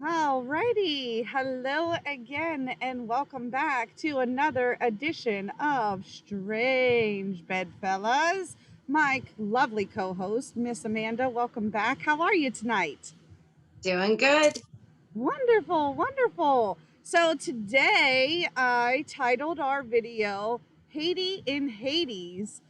Alrighty, hello again, and welcome back to another edition of Strange Bedfellas. My lovely co-host, Miss Amanda, welcome back. How are you tonight? Doing good. Wonderful, wonderful. So today I titled our video Haiti in Hades,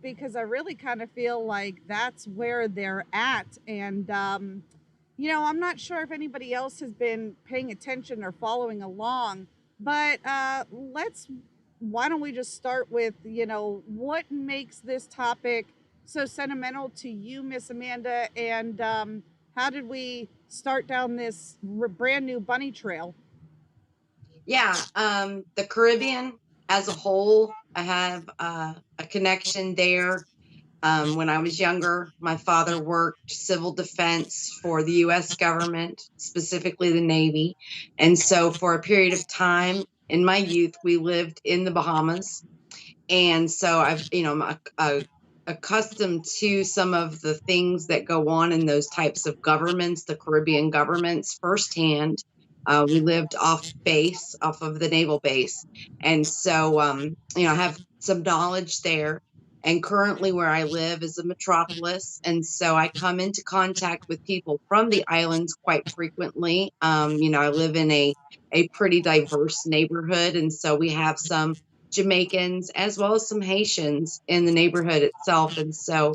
because I really kind of feel like that's where they're at. And, I'm not sure if anybody else has been paying attention or following along, but why don't we just start with, what makes this topic so sentimental to you, Miss Amanda, and how did we start down this brand new bunny trail? Yeah, the Caribbean as a whole, I have a connection there. When I was younger, my father worked civil defense for the U.S. government, specifically the Navy. And so for a period of time in my youth, we lived in the Bahamas. And so I'm accustomed to some of the things that go on in those types of governments, the Caribbean governments, firsthand. We lived off base, off of the naval base. And so, I have some knowledge there. And currently, where I live is a metropolis. And so I come into contact with people from the islands quite frequently. I live in a pretty diverse neighborhood. And so we have some Jamaicans as well as some Haitians in the neighborhood itself. And so,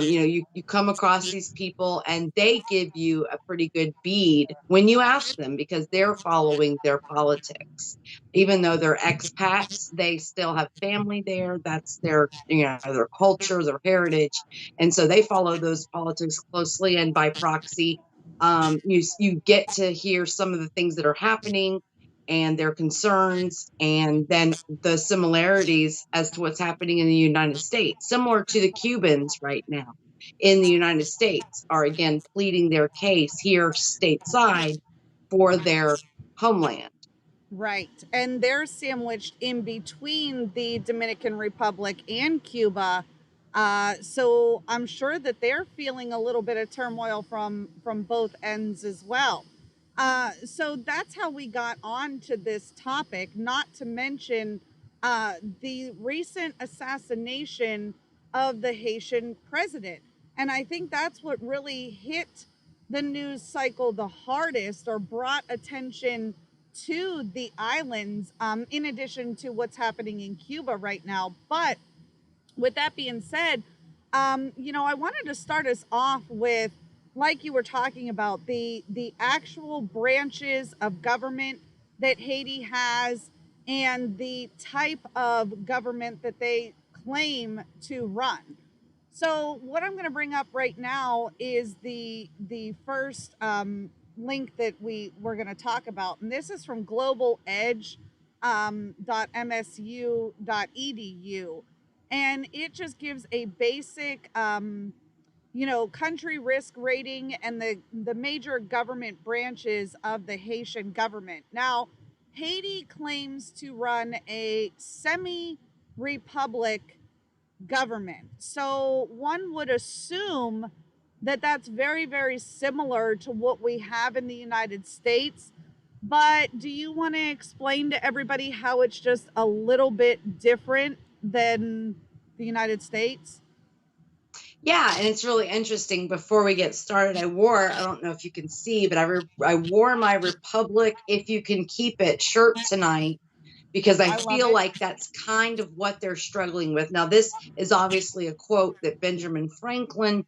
you come across these people and they give you a pretty good bead when you ask them because they're following their politics. Even though they're expats, they still have family there. That's their culture, their heritage. And so they follow those politics closely. And by proxy, you get to hear some of the things that are happening and their concerns, and then the similarities as to what's happening in the United States, similar to the Cubans right now in the United States, are again pleading their case here stateside for their homeland. Right. And they're sandwiched in between the Dominican Republic and Cuba. So I'm sure that they're feeling a little bit of turmoil from both ends as well. So that's how we got on to this topic, not to mention the recent assassination of the Haitian president. And I think that's what really hit the news cycle the hardest, or brought attention to the islands, in addition to what's happening in Cuba right now. But with that being said, I wanted to start us off with, like you were talking about, the actual branches of government that Haiti has and the type of government that they claim to run. So what I'm going to bring up right now is the first link that we're going to talk about, and this is from globalEDGE, .msu.edu, and it just gives a basic country risk rating and the major government branches of the Haitian government. Now, Haiti claims to run a semi republic government. So one would assume that that's very, very similar to what we have in the United States. But do you want to explain to everybody how it's just a little bit different than the United States? Yeah, and it's really interesting. Before we get started, I don't know if you can see, but I wore my Republic If You Can Keep It shirt tonight because I feel like that's kind of what they're struggling with. Now, this is obviously a quote that Benjamin Franklin,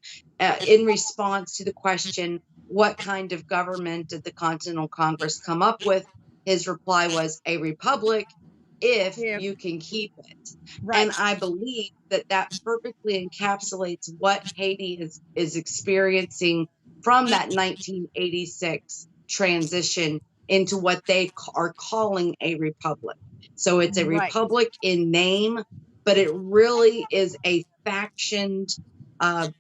in response to the question, what kind of government did the Continental Congress come up with? His reply was, a republic if If you can keep it. And right, I believe that that perfectly encapsulates what Haiti is experiencing from that 1986 transition into what they are calling a republic. So it's a right, republic in name, but it really is a factioned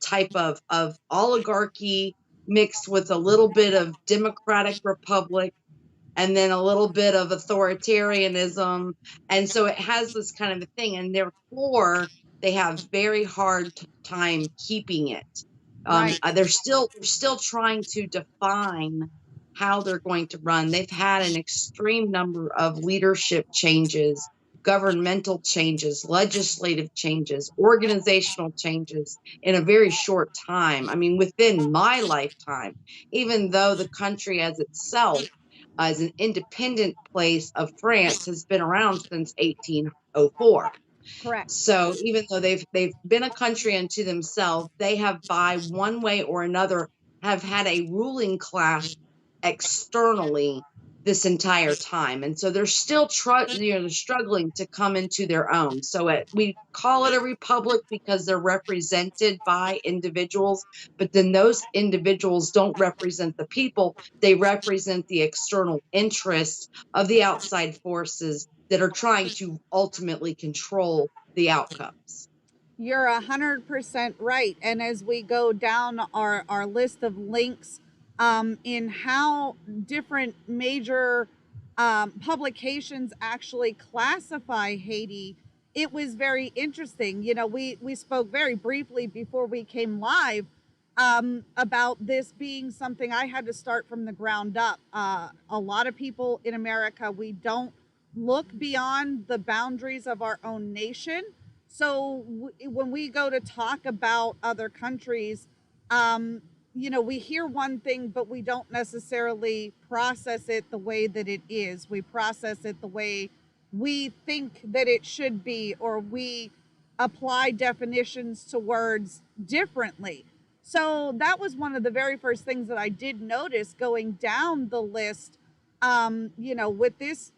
type of oligarchy mixed with a little bit of democratic republic and then a little bit of authoritarianism. And so it has this kind of a thing. And therefore, they have very hard time keeping it. right. They're still trying to define how they're going to run. They've had an extreme number of leadership changes, governmental changes, legislative changes, organizational changes in a very short time. I mean, within my lifetime, even though the country as itself as an independent place of France has been around since 1804. Correct. So even though they've been a country unto themselves, they have by one way or another have had a ruling class externally this entire time, and so they're still they're struggling to come into their own. So we call it a republic because they're represented by individuals, but then those individuals don't represent the people; they represent the external interest of the outside forces that are trying to ultimately control the outcomes. You're 100% right. And as we go down our list of links in how different major publications actually classify Haiti, it was very interesting. You know, we spoke very briefly before we came live about this being something I had to start from the ground up. A lot of people in America, we don't look beyond the boundaries of our own nation. So when we go to talk about other countries, um, you know, we hear one thing, but we don't necessarily process it the way that it is. We process it the way we think that it should be, or we apply definitions to words differently. So that was one of the very first things that I did notice going down the list. You know, with this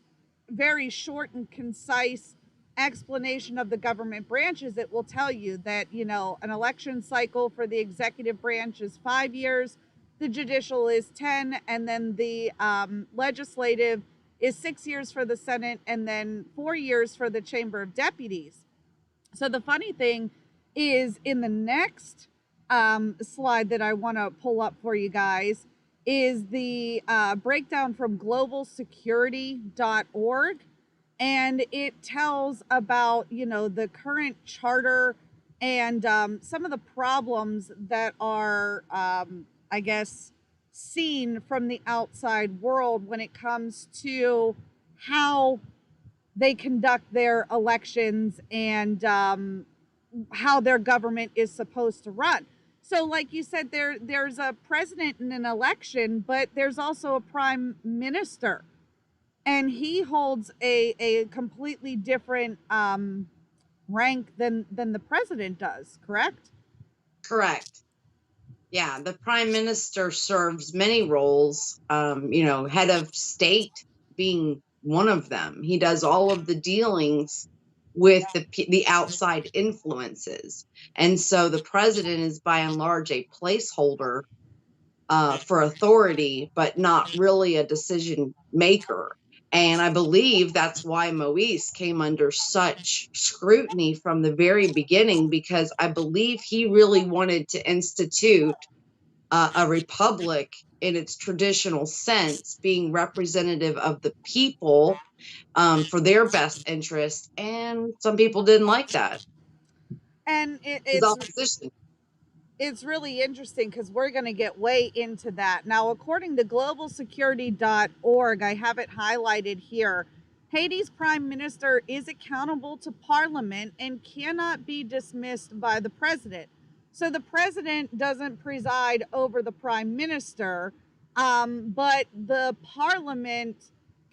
very short and concise explanation of the government branches, it will tell you that, you know, an election cycle for the executive branch is 5 years, the judicial is 10, and then the legislative is 6 years for the Senate, and then 4 years for the Chamber of Deputies. So the funny thing is, in the next slide that I want to pull up for you guys, is the breakdown from globalsecurity.org, and it tells about, you know, the current charter and some of the problems that are I guess seen from the outside world when it comes to how they conduct their elections and how their government is supposed to run. So, like you said, there's a president in an election, but there's also a prime minister, and he holds a completely different rank than the president does. Correct? Correct. Yeah, the prime minister serves many roles, head of state being one of them. He does all of the dealings with the outside influences. And so the president is by and large a placeholder for authority, but not really a decision maker. And I believe that's why Moise came under such scrutiny from the very beginning, because I believe he really wanted to institute a republic in its traditional sense, being representative of the people for their best interest. And some people didn't like that. And His opposition. it's really interesting because we're going to get way into that. Now, according to globalsecurity.org, I have it highlighted here. Haiti's prime minister is accountable to parliament and cannot be dismissed by the president. So the president doesn't preside over the prime minister, but the parliament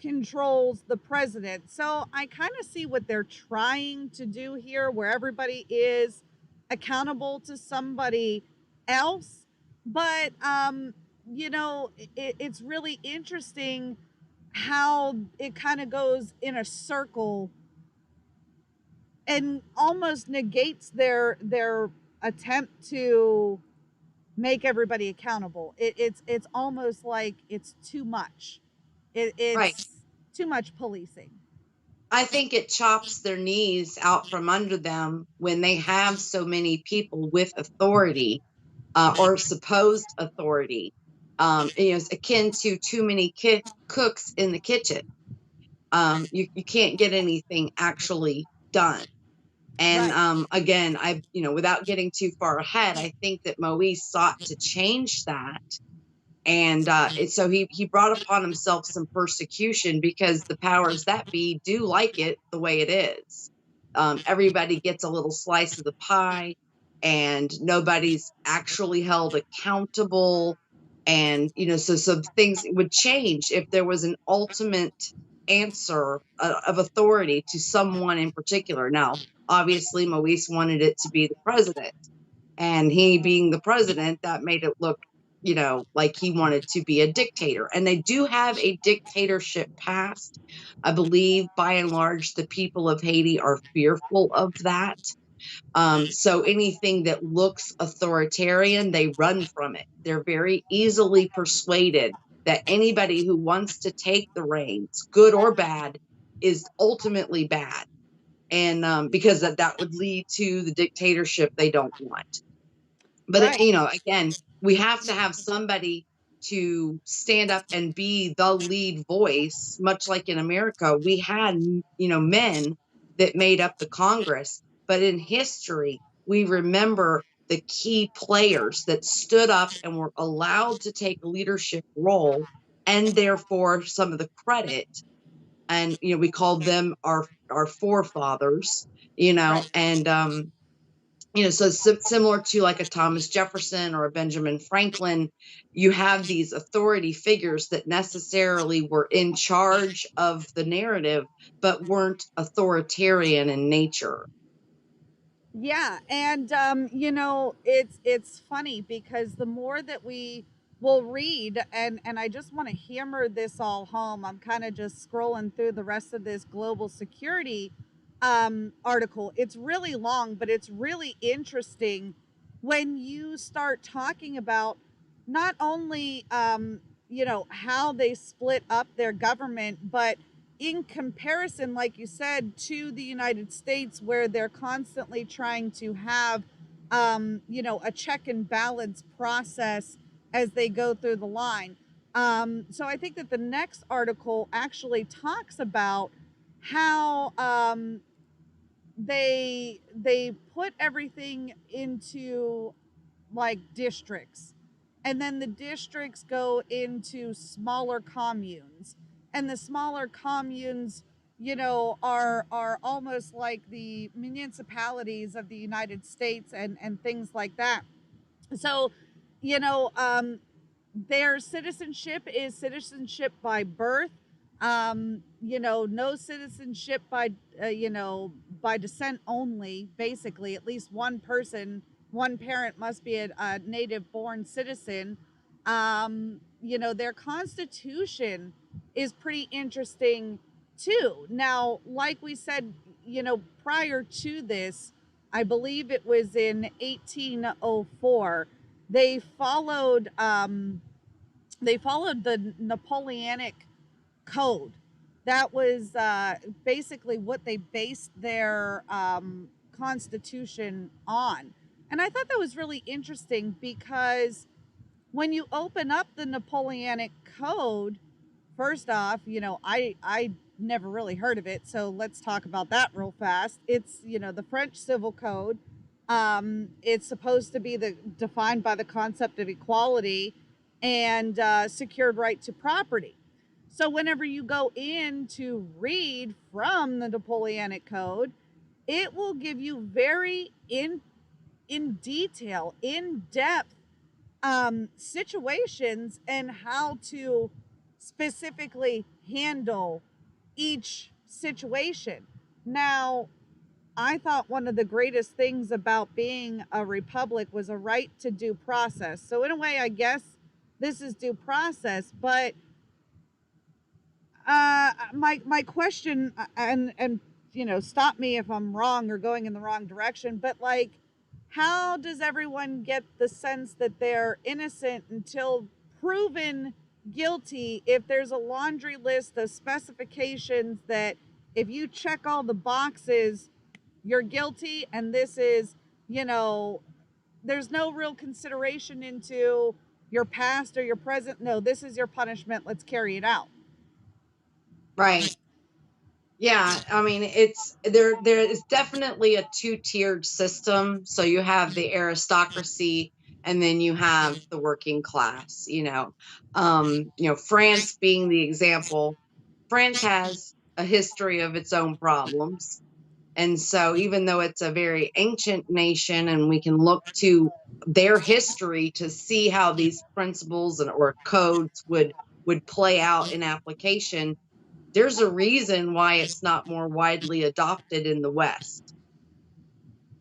controls the president. So I kind of see what they're trying to do here, where everybody is accountable to somebody else. But you know, it's really interesting how it kind of goes in a circle and almost negates their attempt to make everybody accountable. It's almost like it's too much. Right. It's too much policing. I think it chops their knees out from under them when they have so many people with authority, or supposed authority. It's akin to too many cooks in the kitchen. You can't get anything actually done. And Right. again, without getting too far ahead, I think that Moise sought to change that, and so he brought upon himself some persecution because the powers that be do like it the way it is. Everybody gets a little slice of the pie, and nobody's actually held accountable. And so things would change if there was an ultimate answer of authority to someone in particular. Now, obviously, Moise wanted it to be the president, and he being the president, that made it look like he wanted to be a dictator. And they do have a dictatorship past. I believe by and large the people of Haiti are fearful of that. So anything that looks authoritarian, they run from it. They're very easily persuaded that anybody who wants to take the reins, good or bad, is ultimately bad. And because that would lead to the dictatorship they don't want. But Right. again, we have to have somebody to stand up and be the lead voice, much like in America we had men that made up the Congress. But in history we remember the key players that stood up and were allowed to take a leadership role, and therefore some of the credit. And we called them our forefathers. Right. And so similar to like a Thomas Jefferson or a Benjamin Franklin, you have these authority figures that necessarily were in charge of the narrative, but weren't authoritarian in nature. Yeah, and it's funny because the more that we will read, and I just want to hammer this all home. I'm kind of just scrolling through the rest of this global security article. It's really long, but it's really interesting when you start talking about not only how they split up their government, but in comparison, like you said, to the United States, where they're constantly trying to have, a check and balance process as they go through the line. So I think that the next article actually talks about how they put everything into like districts, and then the districts go into smaller communes, and the smaller communes are almost like the municipalities of the United States, and things like that. So you know um their citizenship is citizenship by birth. No citizenship by by descent only. Basically, at least one person, one parent must be a native born citizen. Their constitution is pretty interesting too. Now, like we said, prior to this, I believe it was in 1804, they followed the Napoleonic code. That was basically what they based their constitution on. And I thought that was really interesting because when you open up the Napoleonic code, first off, I never really heard of it, so let's talk about that real fast. It's the French Civil Code. It's supposed to be defined by the concept of equality and secured right to property. So whenever you go in to read from the Napoleonic Code, it will give you very in detail, in depth situations and how to specifically handle each situation. Now, I thought one of the greatest things about being a republic was a right to due process. So, in a way, I guess this is due process, but My question, and stop me if I'm wrong or going in the wrong direction, but like, how does everyone get the sense that they're innocent until proven guilty if there's a laundry list of specifications that if you check all the boxes, you're guilty, and this is, you know, there's no real consideration into your past or your present. No, this is your punishment. Let's carry it out. Right. Yeah, I mean, it's there is definitely a two-tiered system. So you have the aristocracy and then you have the working class, France being the example. France has a history of its own problems. And so even though it's a very ancient nation and we can look to their history to see how these principles and or codes would play out in application, there's a reason why it's not more widely adopted in the West.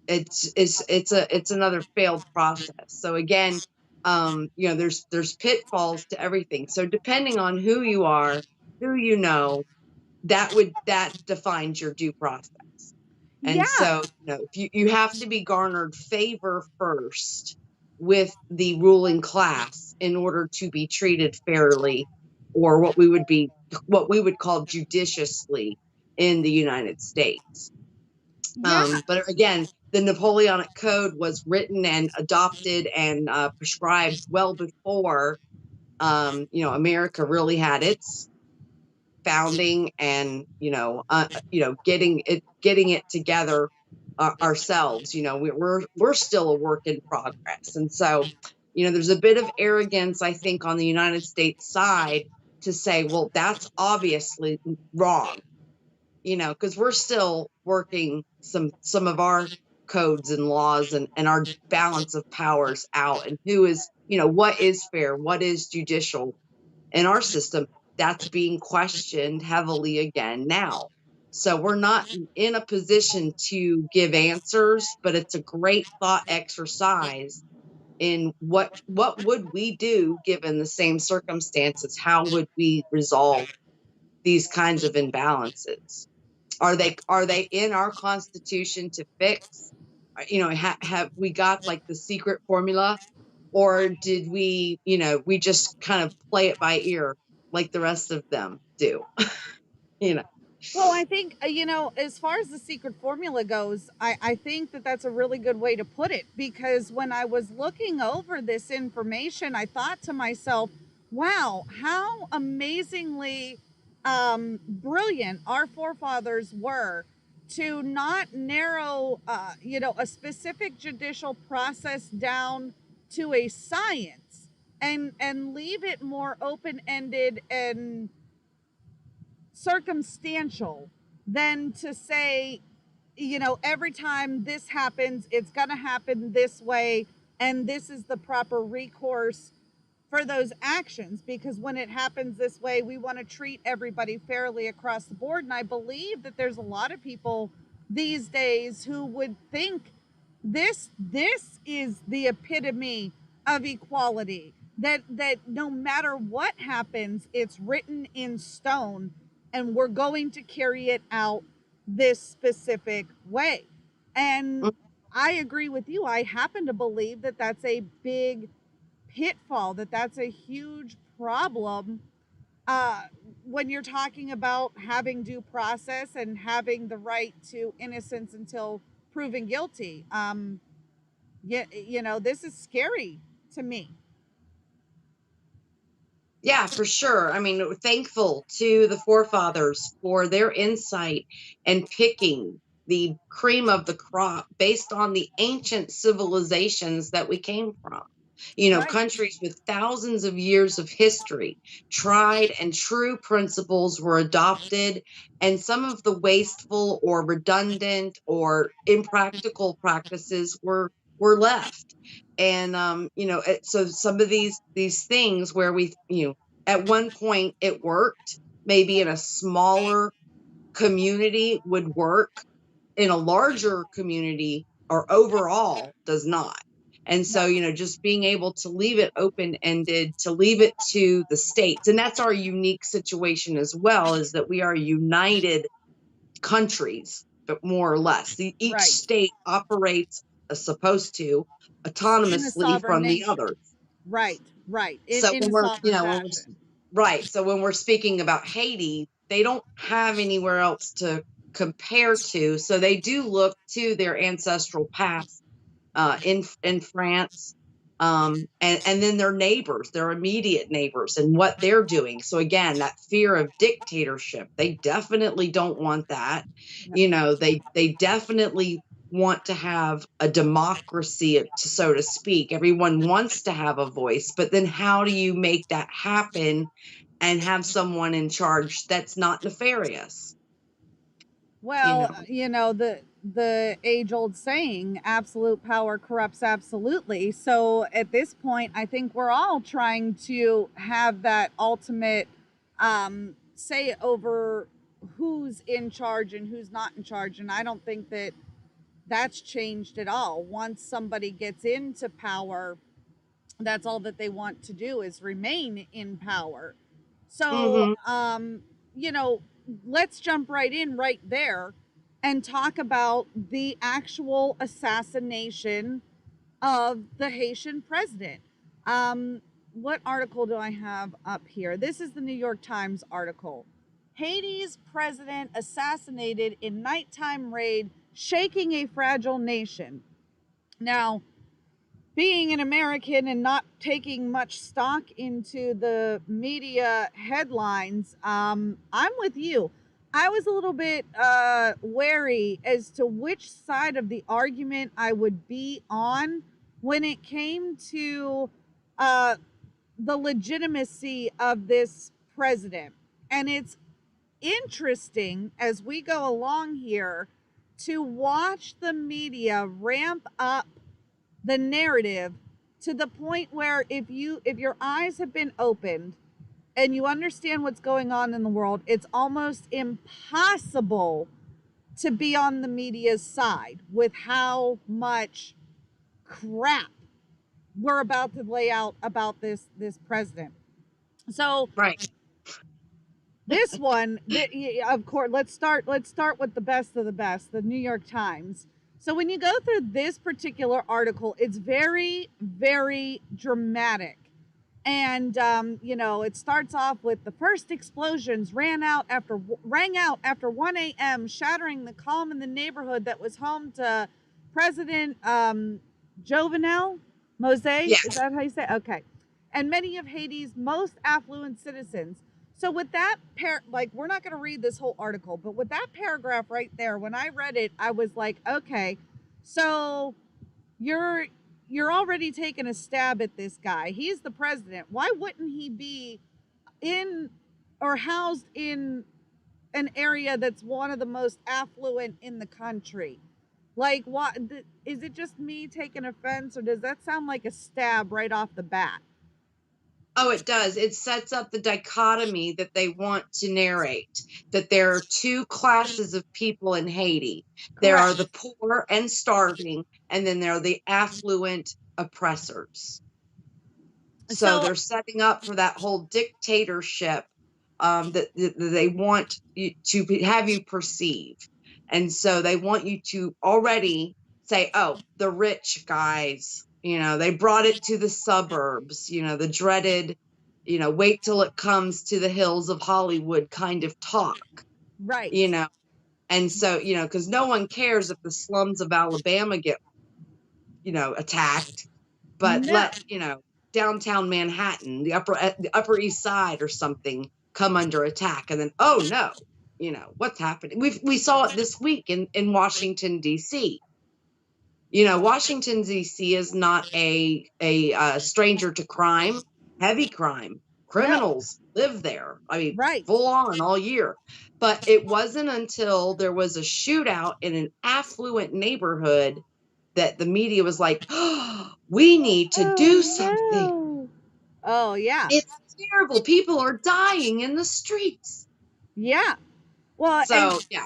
It's another failed process. So again, there's pitfalls to everything. So depending on who you are, who you know, that defines your due process. And Yeah. so, if you have to be garnered favor first with the ruling class in order to be treated fairly, or what we would call judiciously in the United States. Yeah. But again, the Napoleonic Code was written and adopted and prescribed well before America really had its founding and getting it together ourselves. We're still a work in progress, and so there's a bit of arrogance, I think, on the United States side to say, well, that's obviously wrong, because we're still working some of our codes and laws and our balance of powers out, and who is, what is fair, what is judicial in our system. That's being questioned heavily again now. So we're not in a position to give answers, but it's a great thought exercise in what would we do given the same circumstances? How would we resolve these kinds of imbalances? Are they in our Constitution to fix? Have we got like the secret formula, or did we just kind of play it by ear like the rest of them do? you know Well, I think, as far as the secret formula goes, I think that that's a really good way to put it, because when I was looking over this information, I thought to myself, wow, how amazingly brilliant our forefathers were to not narrow, a specific judicial process down to a science, and leave it more open ended and circumstantial than to say, every time this happens, it's going to happen this way, and this is the proper recourse for those actions, because when it happens this way, we want to treat everybody fairly across the board. And I believe that there's a lot of people these days who would think this is the epitome of equality, that no matter what happens, it's written in stone, and we're going to carry it out this specific way. And I agree with you. I happen to believe that that's a big pitfall, that's a huge problem, uh, when you're talking about having due process and having the right to innocence until proven guilty. Yeah, this is scary to me. Yeah, for sure. I mean, thankful to the forefathers for their insight and picking the cream of the crop based on the ancient civilizations that we came from. Right. Countries with thousands of years of history, tried and true principles were adopted, and some of the wasteful or redundant or impractical practices were left. And so some of these things where we at one point it worked, maybe in a smaller community would work, in a larger community or overall does not. And so, just being able to leave it open-ended, to leave it to the states. And that's our unique situation as well, is that we are united countries, but more or less. Each Right. state operates as supposed to In a autonomously sovereign from the nation. others. Right. Right. So In a sovereign when we're fashion. right. So when we're speaking about Haiti, they don't have anywhere else to compare to. So they do look to their ancestral past in France, and then their neighbors, their immediate neighbors, and what they're doing. So again, that fear of dictatorship, they definitely don't want that. No. They definitely want to have a democracy, so to speak. Everyone wants to have a voice, but then how do you make that happen and have someone in charge that's not nefarious? You Well, know. the age old saying, absolute power corrupts absolutely. So at this point, I think we're all trying to have that ultimate say over who's in charge and who's not in charge. And I don't think that that's changed at all. Once somebody gets into power, that's all that they want to do is remain in power. So, Hmm. you know, let's jump right in right there and talk about the actual assassination of the Haitian president. What article do I have up here? This is the New York Times article. Haiti's president assassinated in nighttime raid, shaking a fragile nation. Now, being an American and not taking much stock into the media headlines, I'm with you. I was a little bit wary as to which side of the argument I would be on when it came to uh, the legitimacy of this president. And it's interesting as we go along here to watch the media ramp up the narrative to the point where if your eyes have been opened and you understand what's going on in the world, it's almost impossible to be on the media's side with how much crap we're about to lay out about this president. So Right. this one, of course, let's start with the best of the best, the New York Times. So when you go through this particular article, it's very, very dramatic. And it starts off with the first explosions rang out after 1 a.m., shattering the calm in the neighborhood that was home to President Jovenel Moise. Yeah. Is that how you say it? Okay. And many of Haiti's most affluent citizens. So with that we're not going to read this whole article, but with that paragraph right there, when I read it, I was like, okay, so you're you're already taking a stab at this guy. He's the president. Why wouldn't he be in or housed in an area that's one of the most affluent in the country? Like, what is it just me taking offense, or does that sound like a stab right off the bat? Oh, it does. It sets up the dichotomy that they want to narrate, that there are two classes of people in Haiti. There are the Correct. poor and starving, and then there are the affluent oppressors. So So they're setting up for that whole dictatorship, that they want you to have you perceive. And so they want you to already say, oh, the rich guys, they brought it to the suburbs, the dreaded, wait till it comes to the hills of Hollywood kind of talk, right. you know. And so, because no one cares if the slums of Alabama get, attacked, but No. let downtown Manhattan, the Upper East Side or something come under attack, and then oh no, what's happening? We saw it this week in Washington D.C. Washington D.C. is not a stranger to crime, heavy crime. No. Criminals live there. I mean, Right. full on all year. But it wasn't until there was a shootout in an affluent neighborhood that the media was like, oh, we need to do Oh something. no. Oh yeah. It's terrible. People are dying in the streets. Yeah. Well, So, yeah.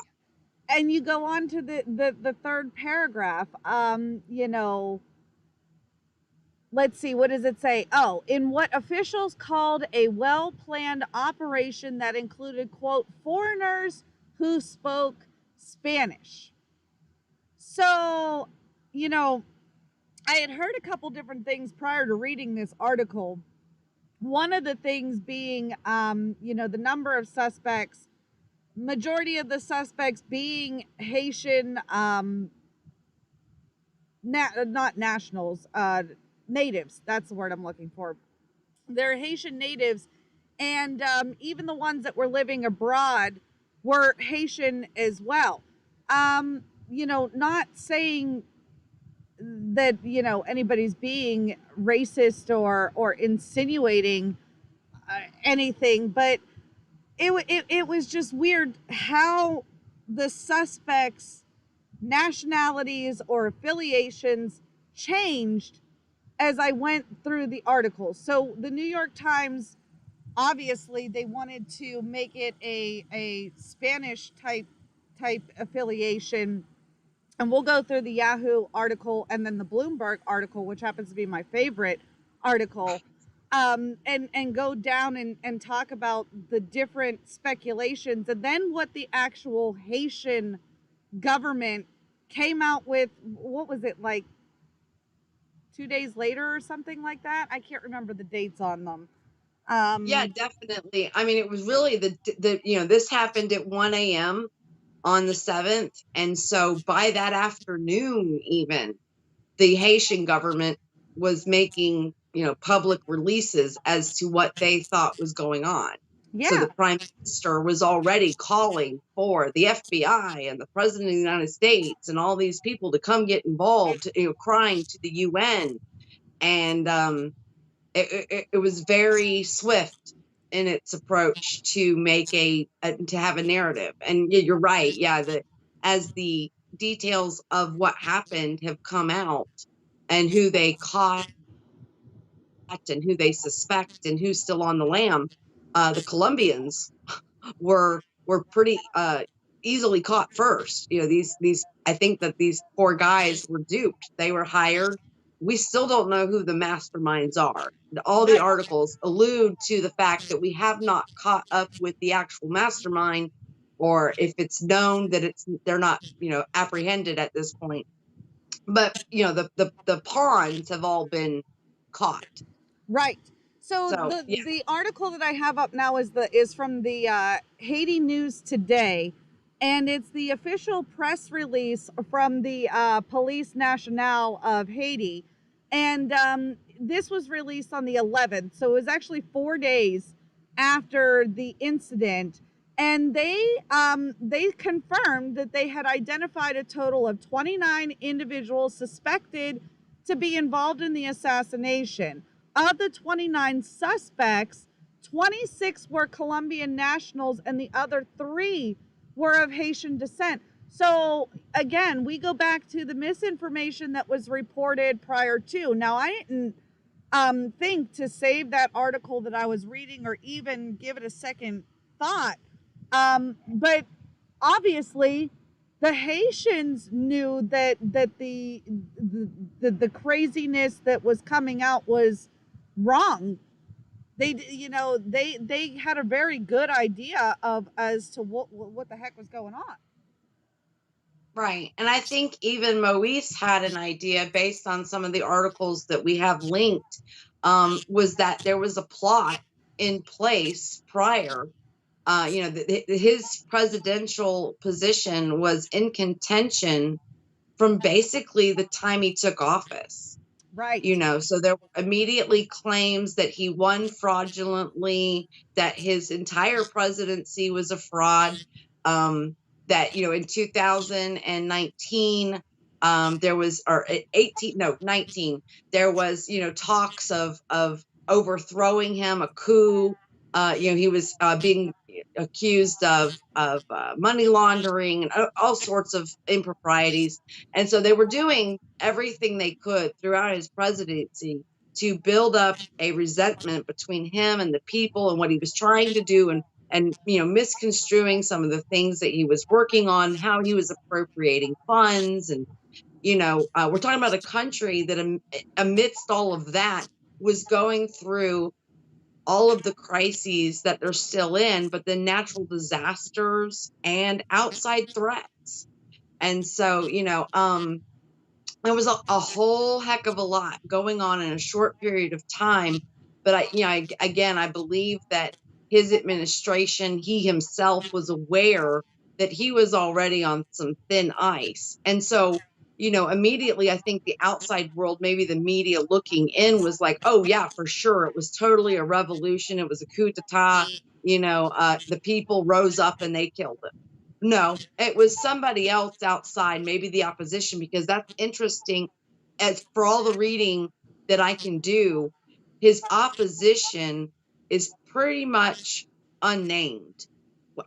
and you go on to the third paragraph. let's see, what does it say? Oh, in what officials called a well planned operation that included, quote, foreigners who spoke Spanish. So, you know, I had heard a couple different things prior to reading this article. One of the things being, the number of suspects, majority of the suspects being Haitian, not nationals, natives. That's the word I'm looking for. They're Haitian natives, and even the ones that were living abroad were Haitian as well. Not saying that anybody's being racist or insinuating anything, but it was just weird how the suspects' nationalities or affiliations changed as I went through the article. So the New York Times, obviously they wanted to make it a Spanish type affiliation, and we'll go through the Yahoo article and then the Bloomberg article, which happens to be my favorite article, and go down and talk about the different speculations, and then what the actual Haitian government came out with. What was it, like 2 days later or something like that? I can't remember the dates on them. Yeah, definitely. I mean, it was really this happened at 1 a.m. on the 7th. And so by that afternoon, even the Haitian government was making, public releases as to what they thought was going on. So Yeah. the prime minister was already calling for the FBI and the president of the United States and all these people to come get involved, crying to the UN. And it was very swift in its approach to make to have a narrative. And you're right. Yeah. As the details of what happened have come out and who they caught and who they suspect and who's still on the lam, the Colombians were pretty easily caught first. These I think that these poor guys were duped. They were hired. We still don't know who the masterminds are. All the Right. articles allude to the fact that we have not caught up with the actual mastermind, or if it's known that they're not, apprehended at this point. But the pawns have all been caught. Right. So So the yeah. the article that I have up now is from the Haiti News Today, and it's the official press release from the Police Nationale of Haiti, and this was released on the 11th, so it was actually 4 days after the incident, and they confirmed that they had identified a total of 29 individuals suspected to be involved in the assassination. Of the 29 suspects, 26 were Colombian nationals and the other 3 were of Haitian descent. So again, we go back to the misinformation that was reported prior to. Now, I didn't think to save that article that I was reading or even give it a second thought. But obviously, the Haitians knew that the craziness that was coming out was wrong. They had a very good idea of as to what the heck was going on. Right. And I think even Moise had an idea based on some of the articles that we have linked, was that there was a plot in place prior. His presidential position was in contention from basically the time he took office. Right. So there were immediately claims that he won fraudulently, that his entire presidency was a fraud, that, in 2019, there was, or 18, no, 19, there was, talks of overthrowing him, a coup. He was being accused of money laundering and all sorts of improprieties. And so they were doing everything they could throughout his presidency to build up a resentment between him and the people and what he was trying to do, and misconstruing some of the things that he was working on, how he was appropriating funds, and we're talking about a country that amidst all of that was going through all of the crises that they're still in, but the natural disasters and outside threats. And so, there was a whole heck of a lot going on in a short period of time. But again, I believe that his administration, he himself was aware that he was already on some thin ice. And so, immediately I think the outside world, maybe the media looking in, was like, oh yeah, for sure. It was totally a revolution. It was a coup d'etat. The people rose up and they killed him. No, it was somebody else outside, maybe the opposition, because that's interesting. As for all the reading that I can do, his opposition is pretty much unnamed.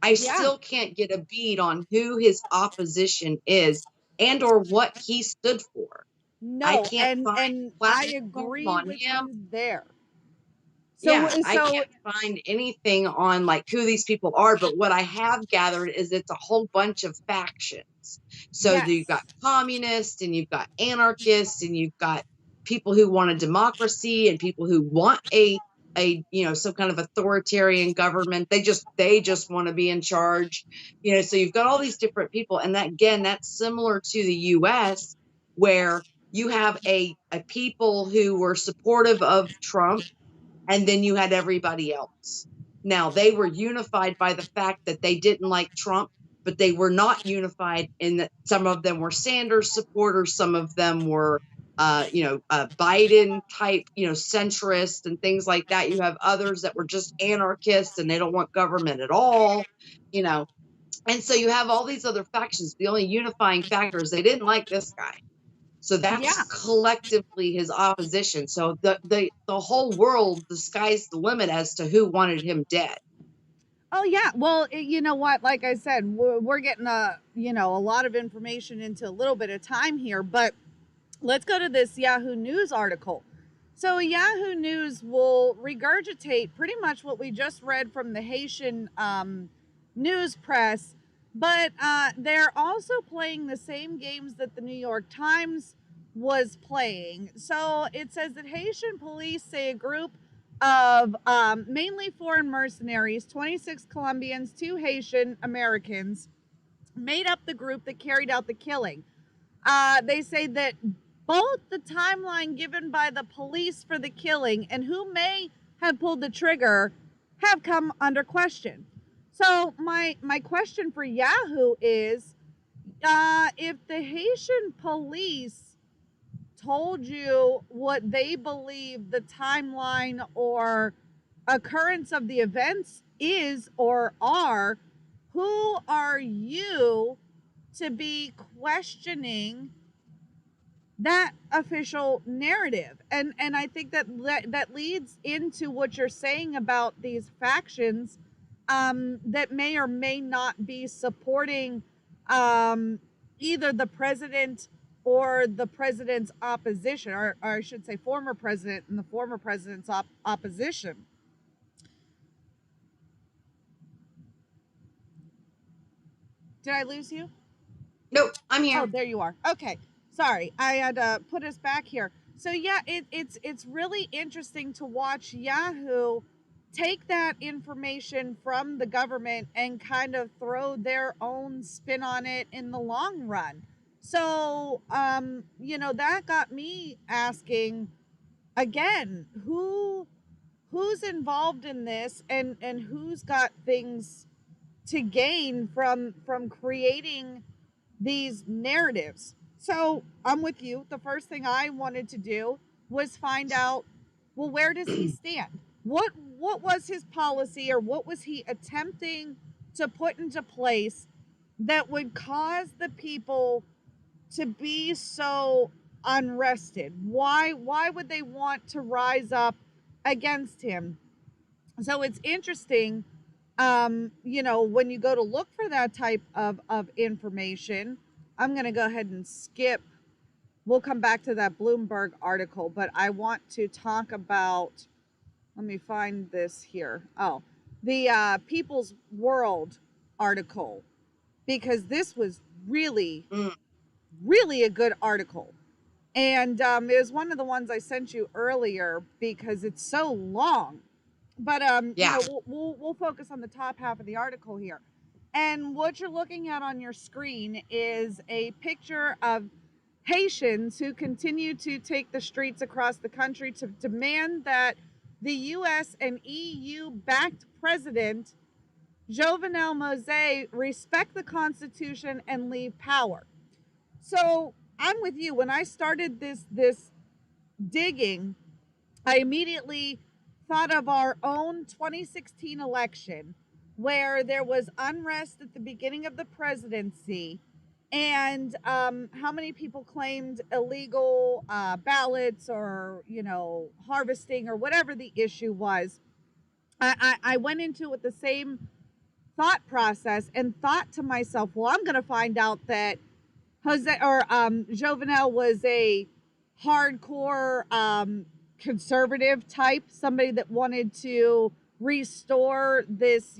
I Yeah. still can't get a bead on who his opposition is and or what he stood for. I No, can't and find and a I platform agree on with him. you there. So Yeah, I so can't find anything on like who these people are, but what I have gathered is it's a whole bunch of factions. So you've got yes. communists and you've got anarchists and you've got people who want a democracy and people who want a some kind of authoritarian government. They just want to be in charge. So you've got all these different people, and that again, that's similar to the US, where you have a people who were supportive of Trump, and then you had everybody else. Now, they were unified by the fact that they didn't like Trump, but they were not unified in that some of them were Sanders supporters, some of them were, Biden type, centrist and things like that. You have others that were just anarchists and they don't want government at all, you know. And so you have all these other factions. The only unifying factor is they didn't like this guy. So that's Yeah. collectively his opposition. So the whole world, the sky's the limit as to who wanted him dead. Oh yeah. Well, you know what? Like I said, we're getting a lot of information into a little bit of time here, but let's go to this Yahoo News article. So Yahoo News will regurgitate pretty much what we just read from the Haitian news press, but they're also playing the same games that the New York Times was playing. So it says that Haitian police say a group of mainly foreign mercenaries, 26 Colombians, 2 Haitian Americans, made up the group that carried out the killing. They say that both the timeline given by the police for the killing and who may have pulled the trigger have come under question. So my question for Yahoo is, if the Haitian police told you what they believe the timeline or occurrence of the events is or are, who are you to be questioning that official narrative? And I think that leads into what you're saying about these factions that may or may not be supporting um, either the president or the president's opposition, or I should say former president and the former president's opposition. Did I lose you? Nope, I'm Oh, here. there you are. Okay, sorry, I had to put us back here. So yeah, it's really interesting to watch Yahoo take that information from the government and kind of throw their own spin on it in the long run. So that got me asking again, who's involved in this, and who's got things to gain from creating these narratives. So I'm with you. The first thing I wanted to do was find out, well, where does he stand? What was his policy, or what was he attempting to put into place that would cause the people to be so unrested? Why would they want to rise up against him? So it's interesting, when you go to look for that type of information. I'm going to go ahead and skip. We'll come back to that Bloomberg article, but I want to talk about, let me find this here. Oh, the People's World article, because this was really Mm. really a good article. And it was one of the ones I sent you earlier because it's so long. But you Yeah. know, we'll focus on the top half of the article here. And what you're looking at on your screen is a picture of Haitians who continue to take the streets across the country to demand that the US and EU backed president Jovenel Moise respect the Constitution and leave power. So I'm with you. When I started this digging, I immediately thought of our own 2016 election where there was unrest at the beginning of the presidency, and how many people claimed illegal ballots, or harvesting, or whatever the issue was. I went into it with the same thought process and thought to myself, well, I'm going to find out that Jovenel was a hardcore conservative type, somebody that wanted to restore this,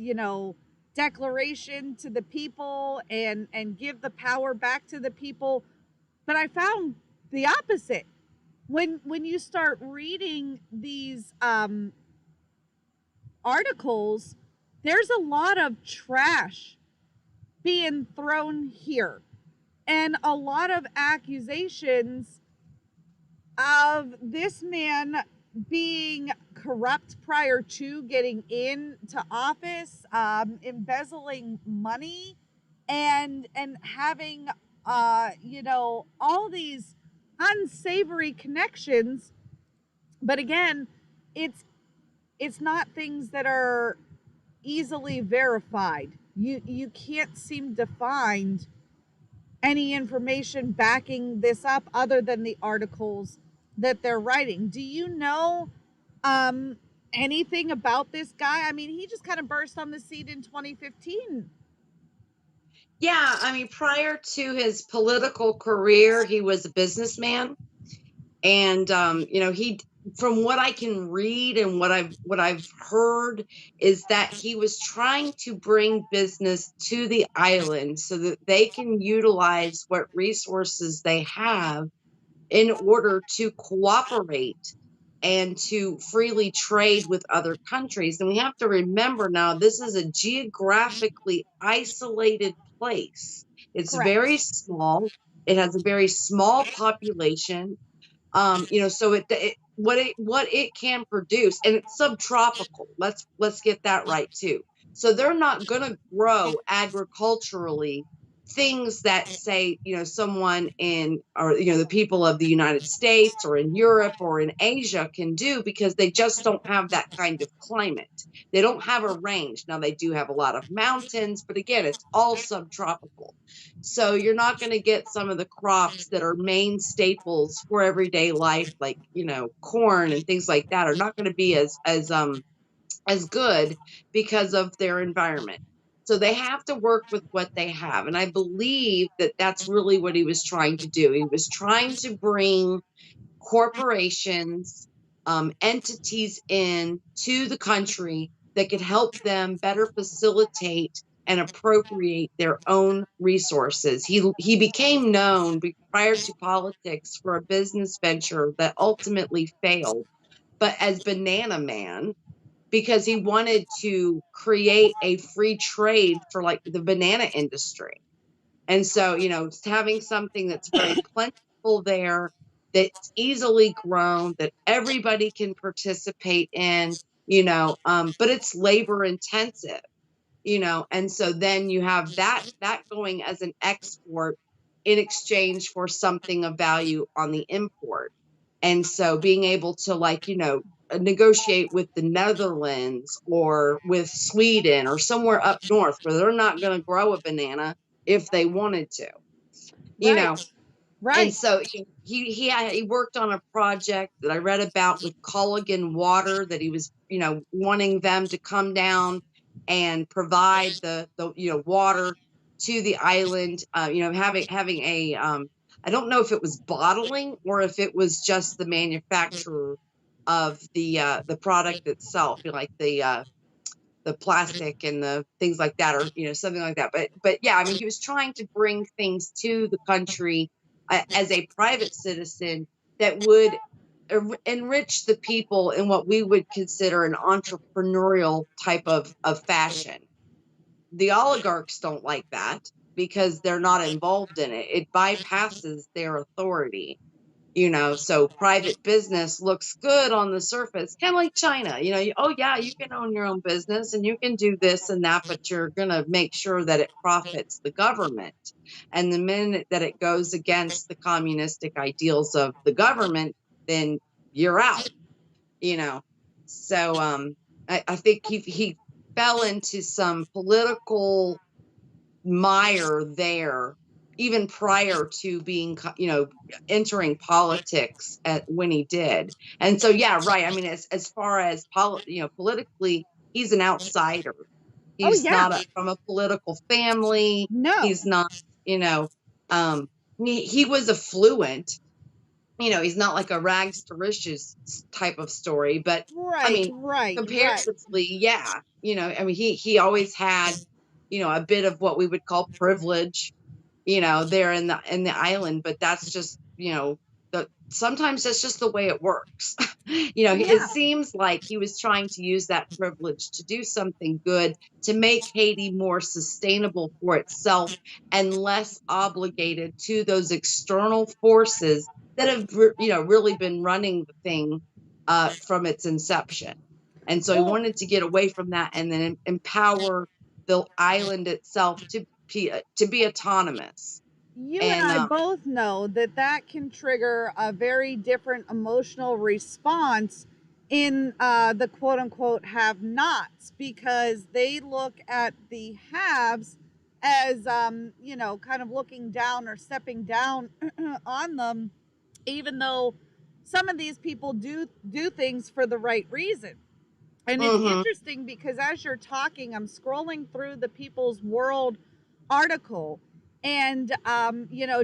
declaration to the people, and give the power back to the people. But I found the opposite. When you start reading these articles, there's a lot of trash being thrown here, and a lot of accusations of this man being corrupt prior to getting into office, embezzling money, and having all these unsavory connections. But again, it's not things that are easily verified. You can't seem to find any information backing this up other than the articles that they're writing. Do you know um, anything about this guy? I mean, he just kind of burst on the scene in 2015. Yeah, I mean, prior to his political career, he was a businessman. And he, from what I can read and what I've heard, is that he was trying to bring business to the island so that they can utilize what resources they have in order to cooperate and to freely trade with other countries. And we have to remember now, this is a geographically isolated place. It's very Correct. small. It has a very small population. So what it can produce, and it's subtropical. Let's get that right too. So they're not going to grow agriculturally things that, say, someone in, or the people of the United States or in Europe or in Asia can do, because they just don't have that kind of climate. They don't have a range. Now they do have a lot of mountains, but again, it's all subtropical. So you're not going to get some of the crops that are main staples for everyday life, like, corn and things like that, are not going to be as good because of their environment. So they have to work with what they have. And I believe that that's really what he was trying to do. He was trying to bring corporations, entities in to the country that could help them better facilitate and appropriate their own resources. He became known prior to politics for a business venture that ultimately failed, but as Banana Man, because he wanted to create a free trade for, like, the banana industry. And so, having something that's very plentiful there, that's easily grown, that everybody can participate in, but it's labor intensive, and so then you have that going as an export in exchange for something of value on the import. And so being able to, like, negotiate with the Netherlands or with Sweden or somewhere up north where they're not going to grow a banana if they wanted to, you Right. know. And Right. so he worked on a project that I read about with Culligan Water, that he was, wanting them to come down and provide the water to the island, having a, I don't know if it was bottling or if it was just the manufacturer of the product itself, like the plastic and the things like that, or something like that. But yeah, I mean, he was trying to bring things to the country as a private citizen that would enrich the people in what we would consider an entrepreneurial type of fashion. The oligarchs don't like that because they're not involved in it. It bypasses their authority. So private business looks good on the surface, kind of like China. Oh yeah, you can own your own business and you can do this and that, but you're going to make sure that it profits the government. And the minute that it goes against the communistic ideals of the government, then you're out, you know. So I think he fell into some political mire there even prior to being entering politics when he did. And so yeah, right, I mean, as far as politically, he's an outsider. Oh He's yeah. not from a political family. No. He's not, you know um he was affluent. He's not like a rags to riches type of story, but I Right, mean, right, right. comparatively, yeah, I mean, he always had, a bit of what we would call privilege, there in the island, but that's just, sometimes that's just the way it works. It Yeah. seems like he was trying to use that privilege to do something good, to make Haiti more sustainable for itself and less obligated to those external forces that have, really been running the thing from its inception. And so he Well, wanted to get away from that and then empower the island itself to be autonomous. you and And I both know that that can trigger a very different emotional response in the quote unquote have nots, because they look at the haves as, kind of looking down or stepping down on them, even though some of these people do things for the right reason. And it's mhm, interesting because as you're talking, I'm scrolling through the People's World article, and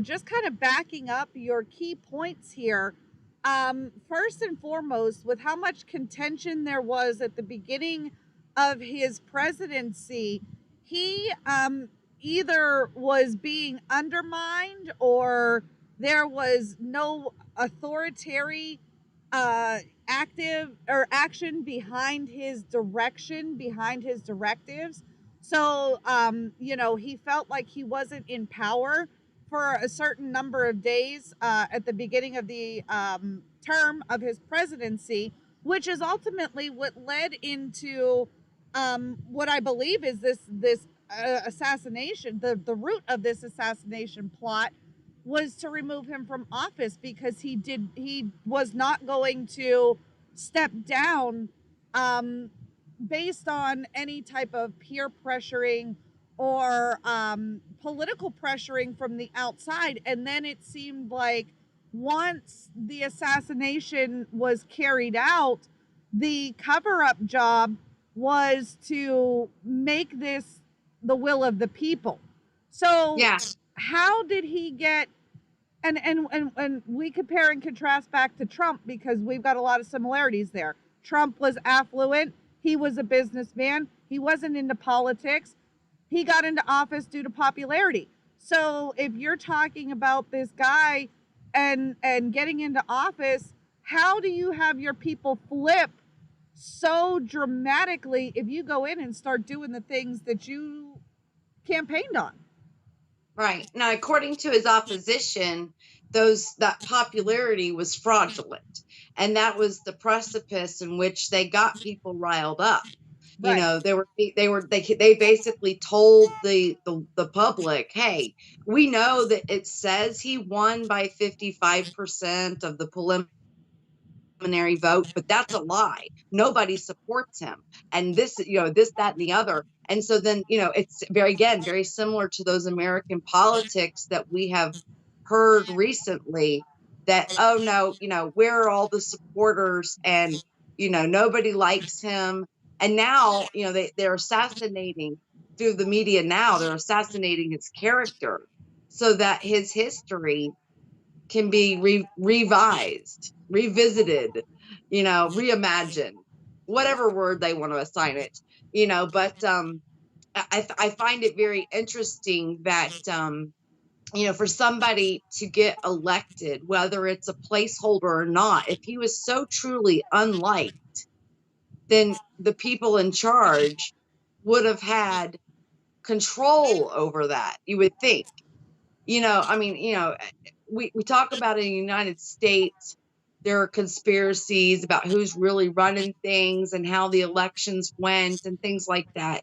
just kind of backing up your key points here. First and foremost, with how much contention there was at the beginning of his presidency, he either was being undermined, or there was no authoritarian active or action behind his direction, behind his directives. So, he felt like he wasn't in power for a certain number of days at the beginning of the term of his presidency, which is ultimately what led into what I believe is this assassination. The root of this assassination plot was to remove him from office, because he was not going to step down um, based on any type of peer pressuring or political pressuring from the outside. And then it seemed like once the assassination was carried out, the cover up job was to make this the will of the people. So, yeah, how did he get, and we compare and contrast back to Trump, because we've got a lot of similarities there. Trump was affluent, he was a businessman, he wasn't into politics. He got into office due to popularity. So if you're talking about this guy and getting into office, how do you have your people flip so dramatically if you go in and start doing the things that you campaigned on? right. Now, according to his opposition, that popularity was fraudulent, and that was the precipice in which they got people riled up. Right. They basically told the public, hey, we know that it says he won by 55% of the preliminary vote, but that's a lie. Nobody supports him. And this, that, and the other. And so then, it's very similar to those American politics that we have heard recently, that, oh no, where are all the supporters? And, nobody likes him. And now, they're assassinating through the media. Now they're assassinating his character so that his history can be revised, revisited, reimagined, whatever word they want to assign it, but I find it very interesting that for somebody to get elected, whether it's a placeholder or not, if he was so truly unliked, then the people in charge would have had control over that, you would think. I mean, we talk about in the United States, there are conspiracies about who's really running things and how the elections went and things like that.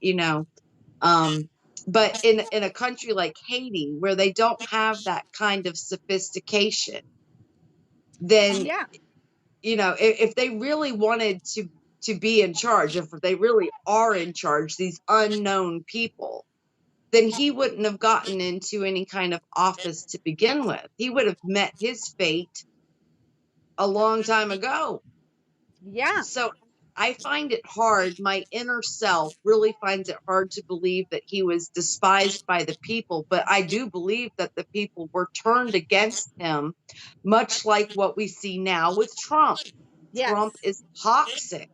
Um, but in a country like Haiti, where they don't have that kind of sophistication, then Yeah. if they really wanted to be in charge, if they really are in charge, these unknown people, then he wouldn't have gotten into any kind of office to begin with. He would have met his fate a long time ago. Yeah. So I find it hard. My inner self really finds it hard to believe that he was despised by the people, but I do believe that the people were turned against him, much like what we see now with Trump. Trump Yes. is toxic.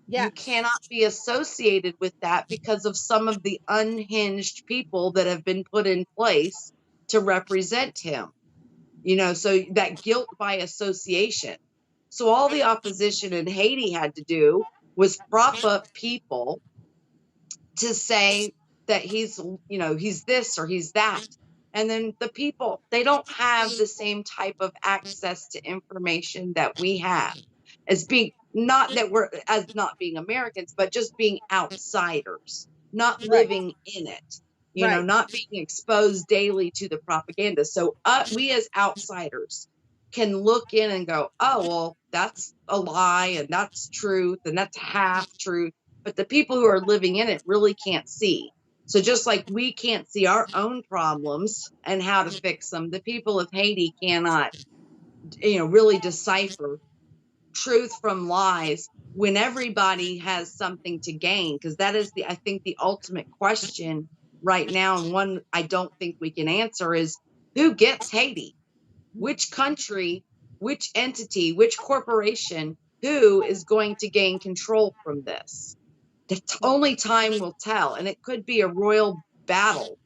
You Yes. cannot be associated with that because of some of the unhinged people that have been put in place to represent him. So that guilt by association. So all the opposition in Haiti had to do was prop up people to say that he's this or he's that. And then the people, they don't have the same type of access to information that we have, as being, not that we're as not being Americans, but just being outsiders, not Right. living in it, Right. not being exposed daily to the propaganda. So we as outsiders can look in and go, oh, well, that's a lie and that's truth and that's half truth. But the people who are living in it really can't see. So just like we can't see our own problems and how to fix them, the people of Haiti cannot, really decipher truth from lies when everybody has something to gain. Because that is I think the ultimate question right now, and one I don't think we can answer, is who gets Haiti? Which country, which entity, which corporation, who is going to gain control from this? Only time will tell, and it could be a royal battle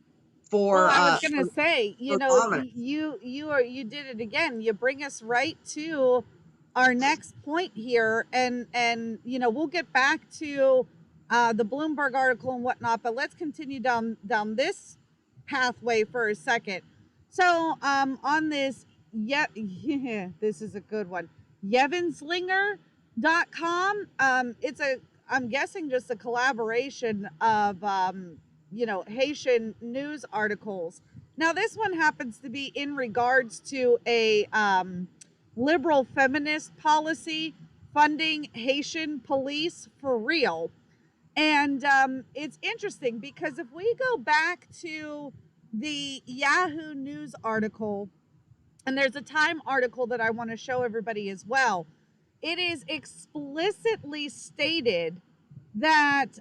Well, for I was uh gonna for, say, for dominance. you did it again. You bring us right to our next point here, and we'll get back to the Bloomberg article and whatnot, but let's continue down this pathway for a second. So, on this, yeah, this is a good one. Yevenslinger.com. It's a, I'm guessing, just a collaboration of Haitian news articles. Now, this one happens to be in regards to a liberal feminist policy funding Haitian police for real. And it's interesting because if we go back to the Yahoo News article, and there's a Time article that I want to show everybody as well, it is explicitly stated that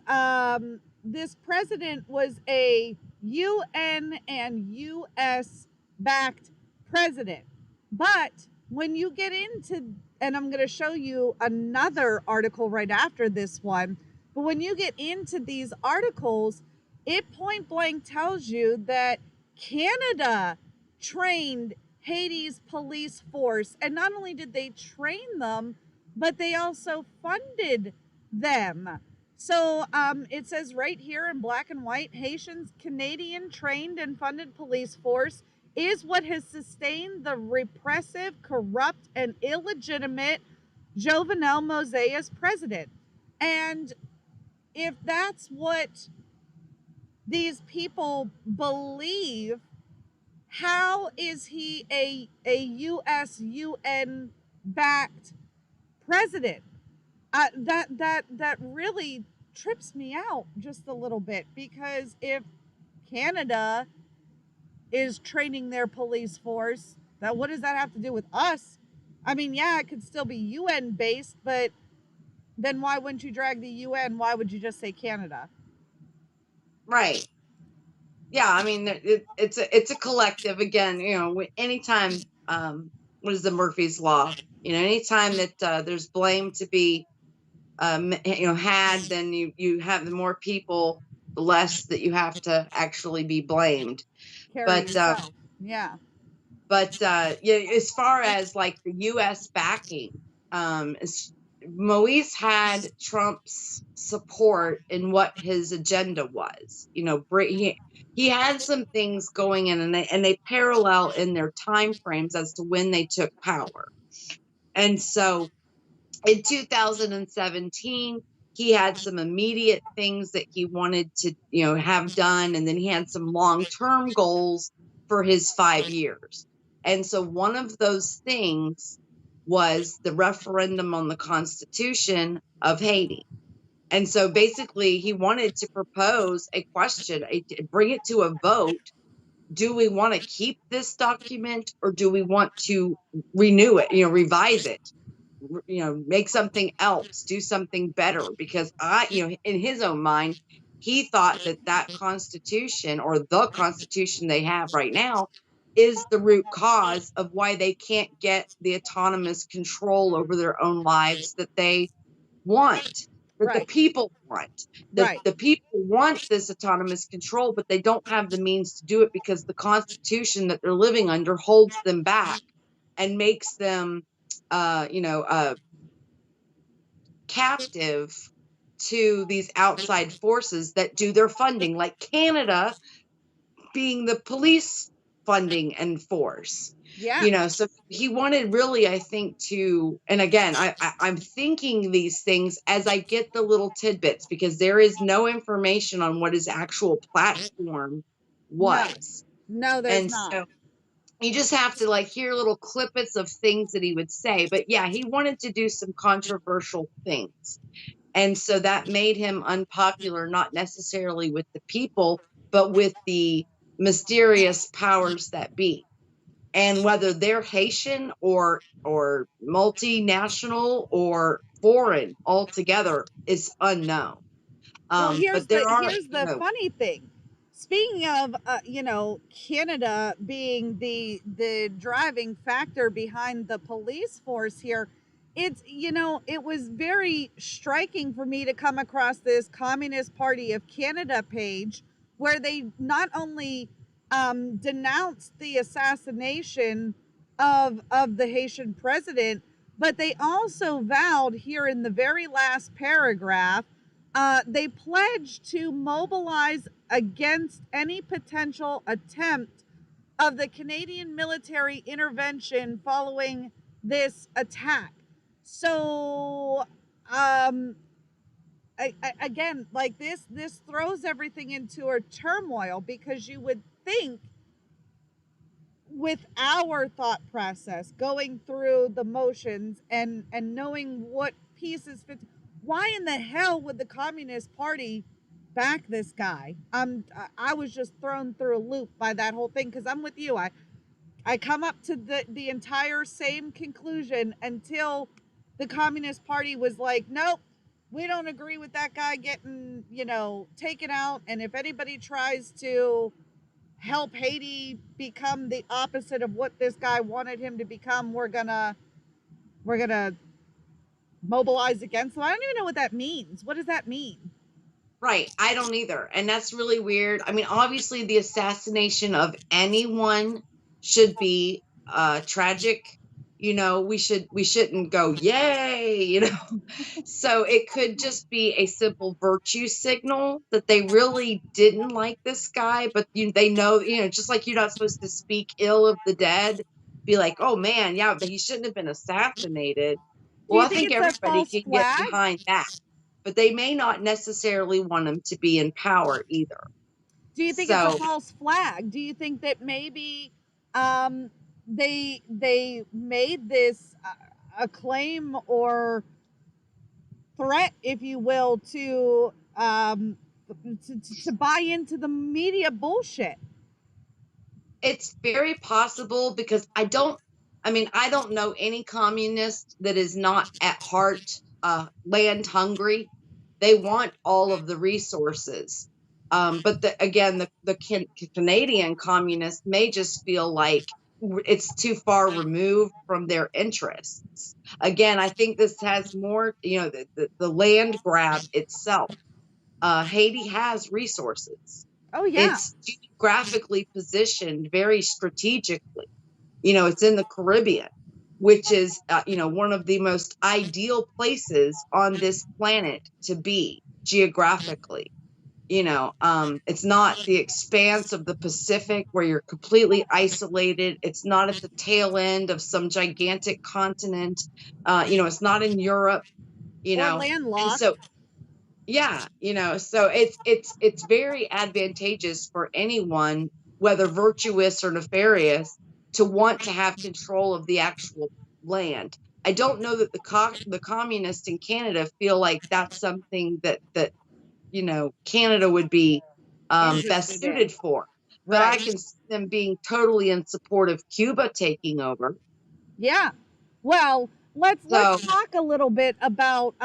this president was a UN and US backed president. But when you get into, and I'm going to show you another article right after this one, but when you get into these articles, it point blank tells you that Canada trained Haiti's police force. And not only did they train them, but they also funded them. So it says right here in black and white, Haitians Canadian trained and funded police force is what has sustained the repressive, corrupt, and illegitimate Jovenel Moise as president. And if that's what these people believe, how is he a US UN backed president? That really trips me out just a little bit, because if Canada is training their police force, that, what does that have to do with us? I mean, yeah, it could still be UN based, but then why wouldn't you drag the UN? Why would you just say Canada? Right. Yeah, I mean, it's a collective. Again, anytime, what is the Murphy's law? Anytime that there's blame to be had, then you have the more people, the less that you have to actually be blamed. Carry But yourself. Yeah. But yeah, as far as like the U.S. backing, Moise had Trump's support in what his agenda was. He had some things going in, and they parallel in their time frames as to when they took power. And so in 2017, he had some immediate things that he wanted to, have done, and then he had some long-term goals for his 5 years. And so one of those things was the referendum on the Constitution of Haiti. And so basically, he wanted to propose a question, bring it to a vote. Do we want to keep this document, or do we want to renew it, revise it? Make something else, do something better, because in his own mind, he thought that that constitution, or the constitution they have right now, is the root cause of why they can't get the autonomous control over their own lives that they want, that the Right. people want. The, Right. the people want this autonomous control, but they don't have the means to do it because the constitution that they're living under holds them back and makes them captive to these outside forces that do their funding, like Canada being the police funding and force. Yeah. So he wanted really, I think, to, and again, I'm thinking these things as I get the little tidbits, because there is no information on what his actual platform No. was. No, there's And not. so you just have to like hear little clippets of things that he would say. But yeah, he wanted to do some controversial things. And so that made him unpopular, not necessarily with the people, but with the mysterious powers that be. And whether they're Haitian or multinational or foreign altogether is unknown. Well, But there are, here's the funny thing. Speaking of, Canada being the driving factor behind the police force here, it was very striking for me to come across this Communist Party of Canada page where they not only denounced the assassination of the Haitian president, but they also vowed here in the very last paragraph, they pledged to mobilize against any potential attempt of the Canadian military intervention following this attack. So, um, again, like this throws everything into a turmoil, because you would think, with our thought process, going through the motions and knowing what pieces fit, why in the hell would the Communist Party back this guy? I was just thrown through a loop by that whole thing, because I'm with you. I come up to the entire same conclusion until the Communist Party was like, nope, we don't agree with that guy getting, taken out, and if anybody tries to help Haiti become the opposite of what this guy wanted him to become, we're gonna mobilize against them. I don't even know what that means. What does that mean? right. I don't either. And that's really weird. I mean, obviously, the assassination of anyone should be tragic. We shouldn't go, yay. So it could just be a simple virtue signal that they really didn't like this guy, but they know, just like you're not supposed to speak ill of the dead, be like, oh man, yeah, but he shouldn't have been assassinated. Do Well, you I think think it's a everybody false can get flag? behind that, but they may not necessarily want him to be in power either. Do you think it's a So false flag? Do you think that maybe um, they made this a claim or threat, if you will, to buy into the media bullshit? it's very possible, because I don't know any communist that is not at heart land hungry. They want all of the resources. But again, the Canadian communists may just feel like it's too far removed from their interests. Again, I think this has more, the land grab itself. Haiti has resources. Oh yeah. It's geographically positioned very strategically. It's in the Caribbean, which is, one of the most ideal places on this planet to be geographically. It's not the expanse of the Pacific where you're completely isolated. It's not at the tail end of some gigantic continent. It's not in Europe, Or and so landlocked. yeah, so it's very advantageous for anyone, whether virtuous or nefarious, to want to have control of the actual land. I don't know that the communists in Canada feel like that's something that Canada would be best Interested in. suited for. But I Right. can see them being totally in support of Cuba taking over. Yeah. Well, So let's talk a little bit about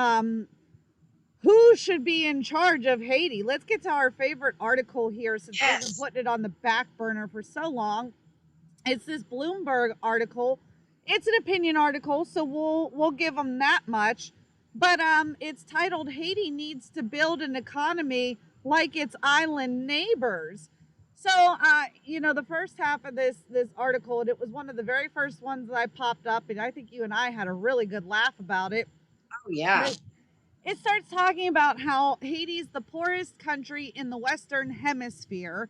who should be in charge of Haiti. Let's get to our favorite article here since we've been yes, putting it on the back burner for so long. It's this Bloomberg article. It's an opinion article, so we'll give them that much. But it's titled "Haiti Needs to Build an Economy Like Its Island Neighbors." So, the first half of this article, and it was one of the very first ones that I popped up, and I think you and I had a really good laugh about it. oh yeah, But it starts talking about how Haiti's the poorest country in the Western Hemisphere.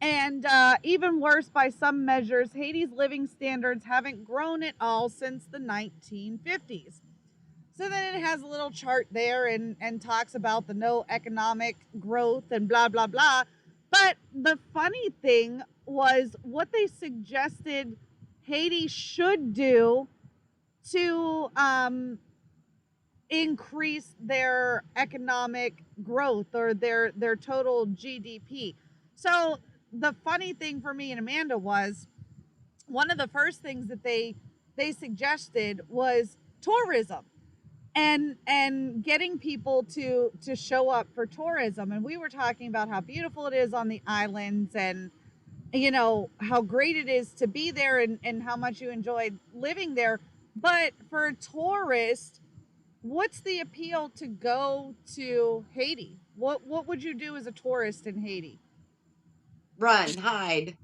And even worse, by some measures, Haiti's living standards haven't grown at all since the 1950s. So then it has a little chart there and talks about the no economic growth and blah, blah, blah. But the funny thing was what they suggested Haiti should do to increase their economic growth or their total GDP. So the funny thing for me and Amanda was one of the first things that they suggested was tourism and getting people to show up for tourism, and we were talking about how beautiful it is on the islands and how great it is to be there and how much you enjoyed living there. But for tourists, what's the appeal to go to Haiti? What would you do as a tourist in Haiti? run, hide.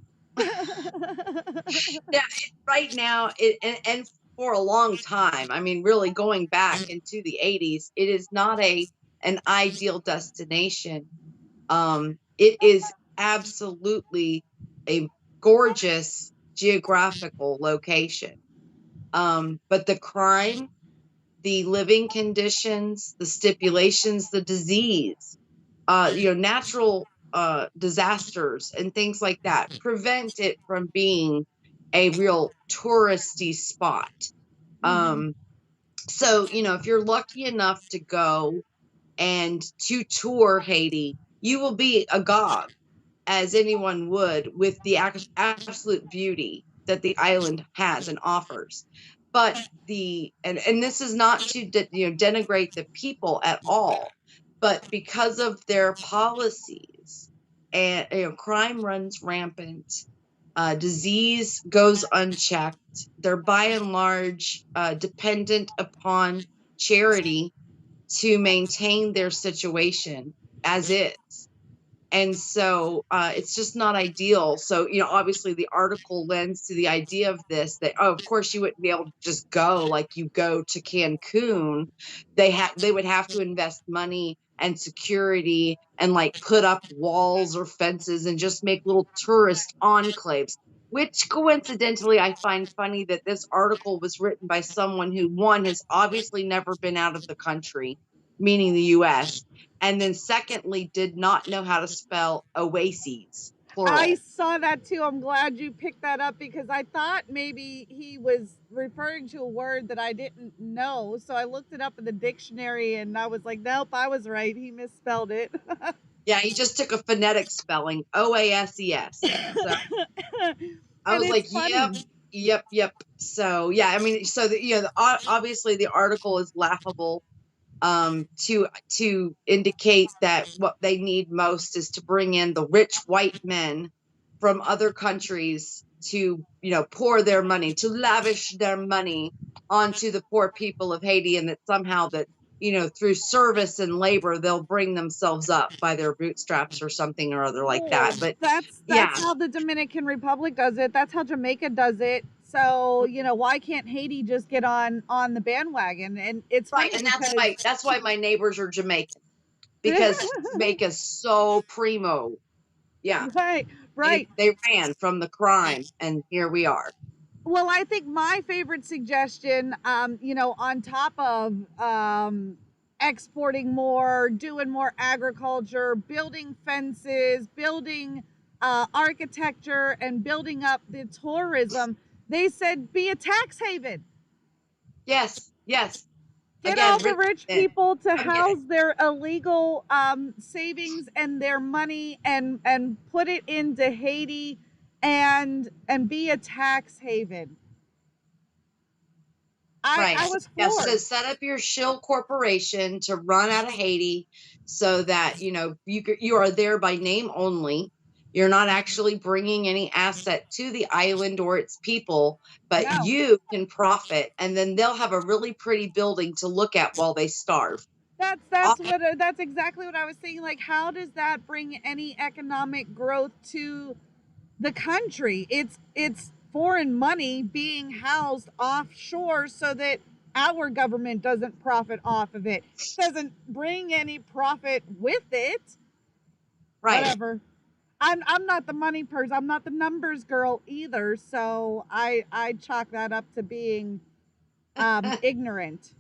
Yeah, right now, and for a long time, I mean, really going back into the 80s, it is not an ideal destination. It is absolutely a gorgeous geographical location. But the crime, the living conditions, the stipulations, the disease, natural disasters and things like that prevent it from being a real touristy spot. Mm-hmm. Um, so, if you're lucky enough to go and to tour Haiti, you will be agog, as anyone would, with the absolute beauty that the island has and offers. But and this is not to denigrate the people at all, but because of their policies, and crime runs rampant, disease goes unchecked. They're by and large dependent upon charity to maintain their situation as is. And so it's just not ideal. So, obviously the article lends to the idea of this, that, oh, of course you wouldn't be able to just go like you go to Cancun. They would have to invest money and security and like put up walls or fences and just make little tourist enclaves, which coincidentally I find funny that this article was written by someone who, one, has obviously never been out of the country, meaning the US, and then secondly did not know how to spell oases, I plural. saw that too. I'm glad you picked that up because I thought maybe he was referring to a word that I didn't know. So I looked it up in the dictionary and I was like, nope, I was right. He misspelled it. Yeah, he just took a phonetic spelling, OASES. So I And was it's like, funny. yep. So yeah, I mean, so obviously the article is laughable, to indicate that what they need most is to bring in the rich white men from other countries to pour their money, to lavish their money onto the poor people of Haiti, and that somehow that through service and labor, they'll bring themselves up by their bootstraps or something or other like Well, that. But that's yeah, how the Dominican Republic does it. That's how Jamaica does it. So, why can't Haiti just get on the bandwagon? And it's right. funny And because that's why my neighbors are Jamaican, because Jamaica's so primo. Yeah. right, They, right. they ran from the crime, and here we are. Well, I think my favorite suggestion, on top of exporting more, doing more agriculture, building fences, building architecture, and building up the tourism, they said be a tax haven. Yes, yes. Get all Again, the rich rich men. people to Come get it. house their illegal savings and their money, and put it into Haiti, and be a tax haven. I Right. was Yeah. So floored. set up your shill corporation to run out of Haiti, so that you are there by name only. You're not actually bringing any asset to the island or its people, but No, you can profit, and then they'll have a really pretty building to look at while they starve. that's exactly what I was saying. Like, how does that bring any economic growth to the country? It's foreign money being housed offshore so that our government doesn't profit off of it. Doesn't bring any profit with it. Right. Whatever. I'm not the money person. I'm not the numbers girl either. So I chalk that up to being ignorant.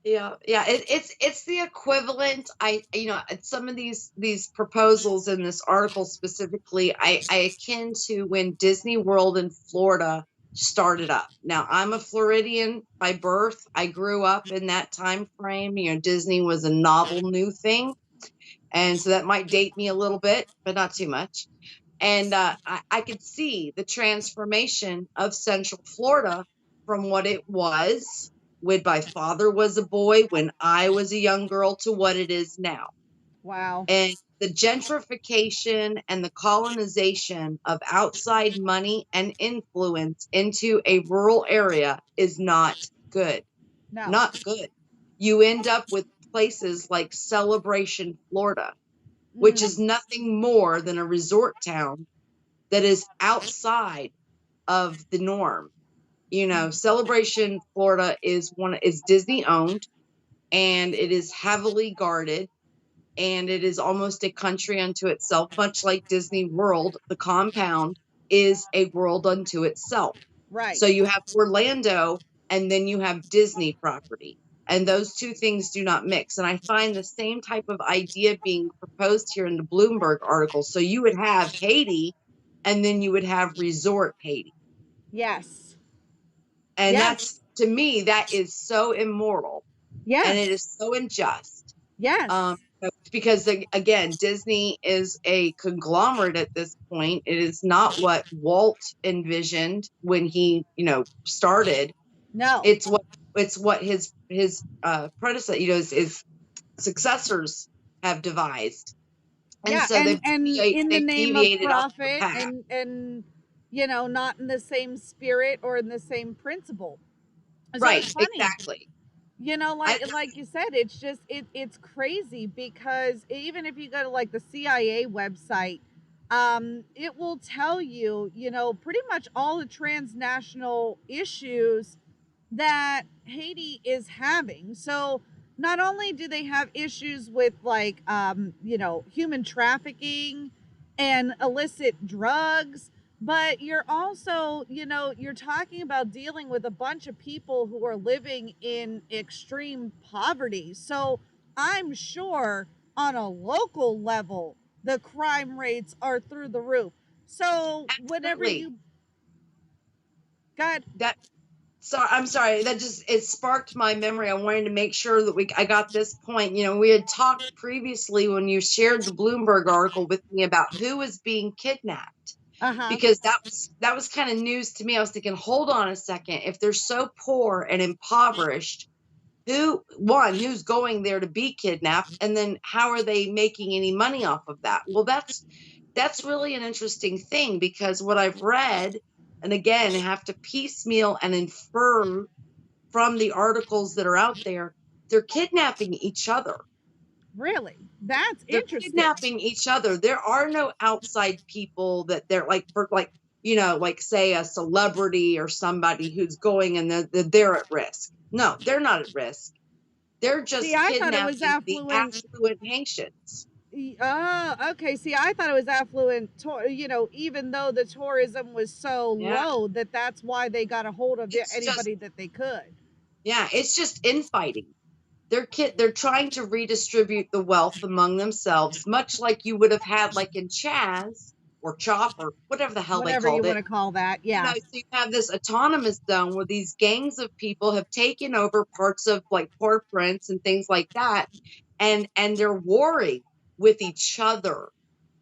Yeah, yeah, it's the equivalent. Some of these proposals in this article specifically, I akin to when Disney World in Florida started up. Now, I'm a Floridian by birth. I grew up in that time frame. Disney was a novel new thing, and so that might date me a little bit, but not too much. And I could see the transformation of Central Florida from what it was when my father was a boy, when I was a young girl, to what it is now. Wow. And the gentrification and the colonization of outside money and influence into a rural area is not good. No. Not good. You end up with places like Celebration, Florida, which is Mm, nothing more than a resort town that is outside of the norm. Celebration Florida is Disney owned, and it is heavily guarded, and it is almost a country unto itself, much like Disney World. The compound is a world unto itself. right. So you have Orlando, and then you have Disney property. And those two things do not mix. And I find the same type of idea being proposed here in the Bloomberg article. So you would have Haiti, and then you would have resort Haiti. Yes. And that's, Yes. to me, that is so immoral, and it Yes. is so unjust. Yes. Because again, Disney is a conglomerate at this point. It is not what Walt envisioned when he, started. No. It's what his predecessor, his successors have devised, and Yeah, so and in the they've name of deviated off the profit, path. and not in the same spirit or in the same principle. So Right, it's funny. exactly. I Like you said, it's just it's crazy because even if you go to like the CIA website, it will tell you, pretty much all the transnational issues that Haiti is having. So not only do they have issues with like human trafficking and illicit drugs, but you're also, you're talking about dealing with a bunch of people who are living in extreme poverty. So I'm sure on a local level the crime rates are through the roof. So whenever absolutely you got that. So I'm sorry, that just it sparked my memory. I wanted to make sure that I got this point. We had talked previously when you shared the Bloomberg article with me about who was being kidnapped, uh-huh. because that was kind of news to me. I was thinking, hold on a second, if they're so poor and impoverished, who's going there to be kidnapped, and then how are they making any money off of that? Well, that's really an interesting thing, because what I've read, and again, have to piecemeal and infer from the articles that are out there, they're kidnapping each other. Really? That's They're interesting. kidnapping each other. There are no outside people that they're like, for like, you know, like say a celebrity or somebody who's going and they're at risk. No, they're not at risk. They're See, just I thought it was kidnapping the affluent. affluent Haitians. Oh, okay. See, I thought it was affluent, even though the tourism was so Yeah. low that that's why they got a hold of It's just, anybody that they could. yeah, it's just infighting. They're trying to redistribute the wealth among themselves, much like you would have had like in Chaz or Chop or whatever the hell they Whatever you called want it. to call that. You know, Yeah. so you have this autonomous zone where these gangs of people have taken over parts of like Port-au-Prince and things like that, and they're warring with each other.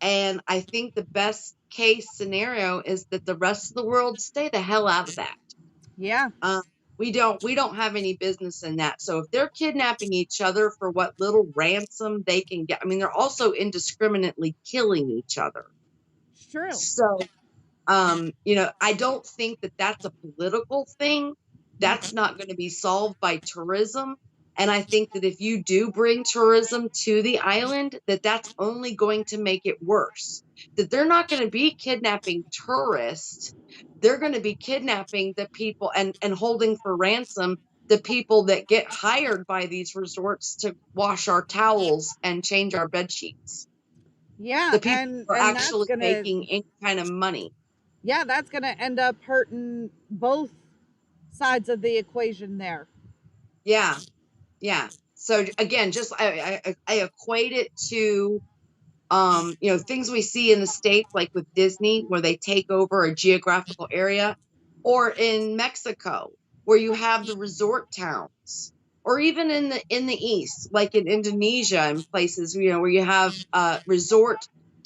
And I think the best case scenario is that the rest of the world stay the hell out of that. Yeah. Um, we don't have any business in that. So if they're kidnapping each other for what little ransom they can get, I mean, they're also indiscriminately killing each other. It's true. So you know, I don't think that that's a political thing. That's not going to be solved by tourism. And I think that if you do bring tourism to the island, that that's only going to make it worse. That they're not going to be kidnapping tourists. They're going to be kidnapping the people and holding for ransom the people that get hired by these resorts to wash our towels and change our bed sheets. Yeah, The people who are and that's actually gonna making any kind of money. yeah, that's gonna end up hurting both sides of the equation there. Yeah, yeah. So again, just I equate it to you know, things we see in the States, like with Disney, where they take over a geographical area, or in Mexico, where you have the resort towns, or even in the East, like in Indonesia and places, you know, where you have resort